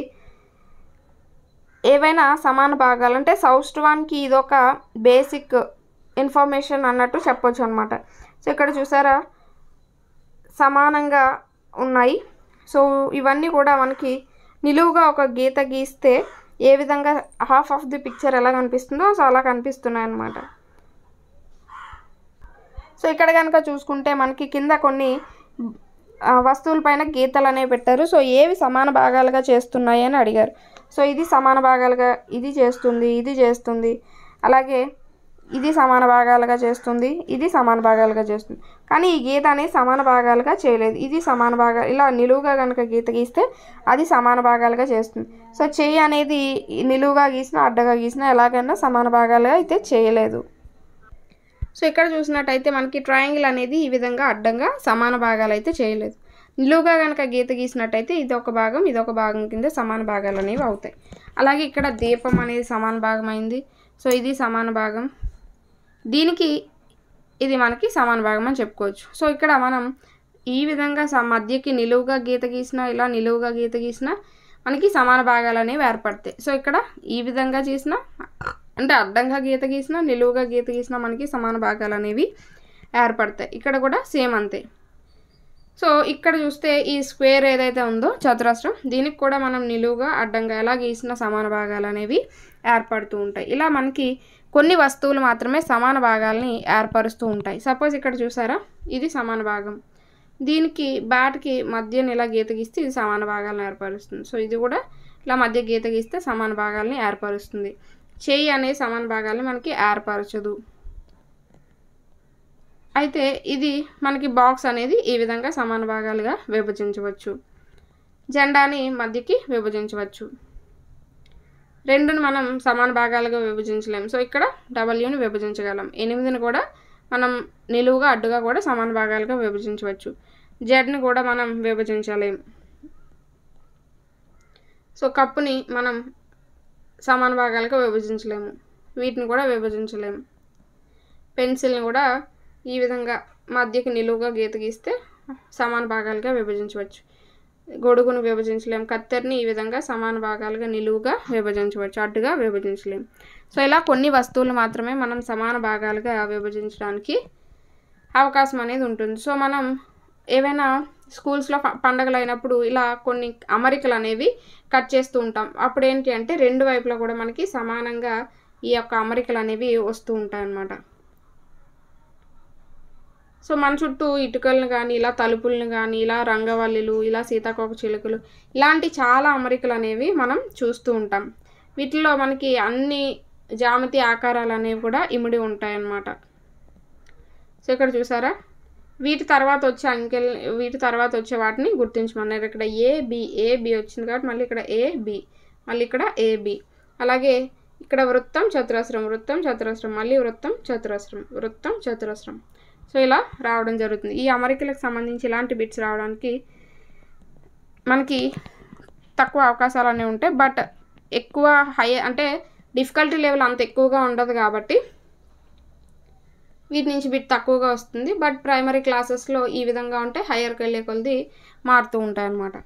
ఏవైనా సమాన భాగాలు అంటే సౌష్ఠవానికి ఇదొక బేసిక్ ఇన్ఫర్మేషన్ అన్నట్టు చెప్పొచ్చు అనమాట. సో ఇక్కడ చూసారా సమానంగా ఉన్నాయి. సో ఇవన్నీ కూడా మనకి నిలువుగా ఒక గీత గీస్తే ఏ విధంగా హాఫ్ ఆఫ్ ది పిక్చర్ ఎలా కనిపిస్తుందో సో అలా కనిపిస్తున్నాయి అన్నమాట. సో ఇక్కడ కనుక చూసుకుంటే మనకి కింద కొన్ని వస్తువులపైన గీతలు అనేవి పెట్టారు. సో ఏవి సమాన భాగాలుగా చేస్తున్నాయి అని అడిగారు. సో ఇది సమాన భాగాలుగా ఇది చేస్తుంది, ఇది చేస్తుంది, అలాగే ఇది సమాన భాగాలుగా చేస్తుంది, ఇది సమాన భాగాలుగా చేస్తుంది. కానీ ఈ గీత అనేది సమాన భాగాలుగా చేయలేదు. ఇది సమాన భాగాలు ఇలా నిలువుగా కనుక గీత గీస్తే అది సమాన భాగాలుగా చేస్తుంది. సో చెయ్యి అనేది నిలువుగా గీసినా అడ్డగా గీసినా ఎలాగైనా సమాన భాగాలుగా అయితే చేయలేదు. సో ఇక్కడ చూసినట్టయితే మనకి ట్రయాంగిల్ అనేది ఈ విధంగా అడ్డంగా సమాన భాగాలు అయితే చేయలేదు. నిలువుగా కనుక గీత గీసినట్టయితే ఇది ఒక భాగం ఇది ఒక భాగం కింద సమాన భాగాలు అనేవి అవుతాయి. అలాగే ఇక్కడ దీపం అనేది సమాన భాగం అయింది. సో ఇది సమాన భాగం, దీనికి ఇది మనకి సమాన భాగం అని చెప్పుకోవచ్చు. సో ఇక్కడ మనం ఈ విధంగా మధ్యకి నిలువుగా గీత గీసినా ఇలా నిలువుగా గీత గీసినా మనకి సమాన భాగాలు అనేవి ఏర్పడతాయి. సో ఇక్కడ ఈ విధంగా చేసినా అంటే అడ్డంగా గీత గీసినా నిలువుగా గీత గీసినా మనకి సమాన భాగాలు అనేవి ఏర్పడతాయి. ఇక్కడ కూడా సేమ్ అంతే. సో ఇక్కడ చూస్తే ఈ స్క్వేర్ ఏదైతే ఉందో చతురస్రం దీనికి కూడా మనం నిలువుగా అడ్డంగా ఎలా గీసిన సమాన భాగాలు అనేవి ఏర్పడుతూ ఉంటాయి. ఇలా మనకి కొన్ని వస్తువులు మాత్రమే సమాన భాగాల్ని ఏర్పరుస్తూ ఉంటాయి. సపోజ్ ఇక్కడ చూసారా ఇది సమాన భాగం, దీనికి బ్యాట్కి మధ్యన ఇలా గీత గీస్తే ఇది సమాన భాగాలను ఏర్పరుస్తుంది. సో ఇది కూడా ఇలా మధ్య గీత గీస్తే సమాన భాగాల్ని ఏర్పరుస్తుంది. చెయ్యి అనే సమాన భాగాల్ని మనకి ఏర్పరచదు. అయితే ఇది మనకి బాక్స్ అనేది ఈ విధంగా సమాన భాగాలుగా విభజించవచ్చు. జెండాని మధ్యకి విభజించవచ్చు. రెండుని మనం సమాన భాగాలుగా విభజించలేము. సో ఇక్కడ డబ్ల్యూని విభజించగలం. 8ని కూడా మనం నిలువుగా అడ్డుగా కూడా సమాన భాగాలుగా విభజించవచ్చు. జెడ్ని కూడా మనం విభజించలేము. సో కప్పుని మనం సమాన భాగాలుగా విభజించలేము, వీటిని కూడా విభజించలేము. పెన్సిల్ని కూడా ఈ విధంగా మధ్యకి నిలువుగా గీత గీస్తే సమాన భాగాలుగా విభజించవచ్చు. గొడుగును విభజించలేము. కత్తెరని ఈ విధంగా సమాన భాగాలుగా నిలువుగా విభజించవచ్చు, అడ్డుగా విభజించలేము. సో ఇలా కొన్ని వస్తువులు మాత్రమే మనం సమాన భాగాలుగా విభజించడానికి అవకాశం అనేది ఉంటుంది. సో మనం ఏవైనా స్కూల్స్లో పండగలు అయినప్పుడు ఇలా కొన్ని అమరికలు అనేవి కట్ చేస్తూ ఉంటాం. అప్పుడు ఏంటి అంటే రెండు వైపులా కూడా మనకి సమానంగా ఈ యొక్క అమరికలు అనేవి వస్తూ ఉంటాయి అన్నమాట. సో మన చుట్టూ ఇటుకలను కానీ ఇలా తలుపులను కానీ ఇలా రంగవల్లులు ఇలా సీతాకోక చిలుకలు ఇలాంటి చాలా అమరికలు అనేవి మనం చూస్తూ ఉంటాం. వీటిలో మనకి అన్ని జామితి ఆకారాలు అనేవి కూడా ఇమిడి ఉంటాయి అన్నమాట. సో ఇక్కడ చూసారా వీటి తర్వాత వచ్చే అంకెల్ వీటి తర్వాత వచ్చే వాటిని గుర్తించమన్నారు. ఇక్కడ ఏబి వచ్చింది కాబట్టి మళ్ళీ ఇక్కడ ఏబి, మళ్ళీ ఇక్కడ ఏబి, అలాగే ఇక్కడ వృత్తం చతురస్రం, వృత్తం చతురస్రం, మళ్ళీ వృత్తం చతురస్రం, వృత్తం చతురస్రం. సో ఇలా రావడం జరుగుతుంది. ఈ అమరికలకు సంబంధించి ఇలాంటి బిట్స్ రావడానికి మనకి తక్కువ అవకాశాలు అనేవి ఉంటాయి. బట్ ఎక్కువ అంటే డిఫికల్టీ లెవెల్ అంత ఎక్కువగా ఉండదు కాబట్టి వీటి నుంచి బిట్ తక్కువగా వస్తుంది. బట్ ప్రైమరీ క్లాసెస్లో ఈ విధంగా ఉంటే హయ్యర్కి వెళ్ళే కొలది మారుతూ ఉంటాయి అన్నమాట.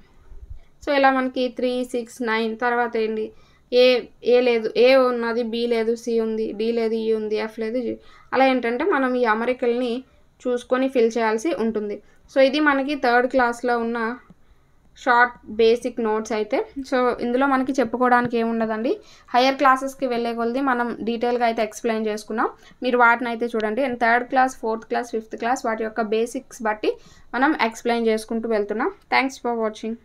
సో ఇలా మనకి 3, 6, 9 తర్వాత ఏంటి ఏ లేదు, ఏ ఉన్నది, బి లేదు, సి ఉంది, డి లేదు, ఈ ఉంది, ఎఫ్ లేదు, జి. అలా ఏంటంటే మనం ఈ అమరికల్ని చూసుకొని ఫిల్ చేయాల్సి ఉంటుంది. సో ఇది మనకి 3rd క్లాస్లో ఉన్న షార్ట్ బేసిక్ నోట్స్ అయితే. సో ఇందులో మనకి చెప్పుకోవడానికి ఏముండదండి. హయ్యర్ క్లాసెస్కి వెళ్ళే కొలది మనం డీటెయిల్గా అయితే ఎక్స్ప్లెయిన్ చేసుకున్నాం. మీరు వాటిని అయితే చూడండి. And 3rd class 4th class 5th class వాటి యొక్క బేసిక్స్ బట్టి మనం ఎక్స్ప్లెయిన్ చేసుకుంటూ వెళ్తున్నాం. Thanks for watching.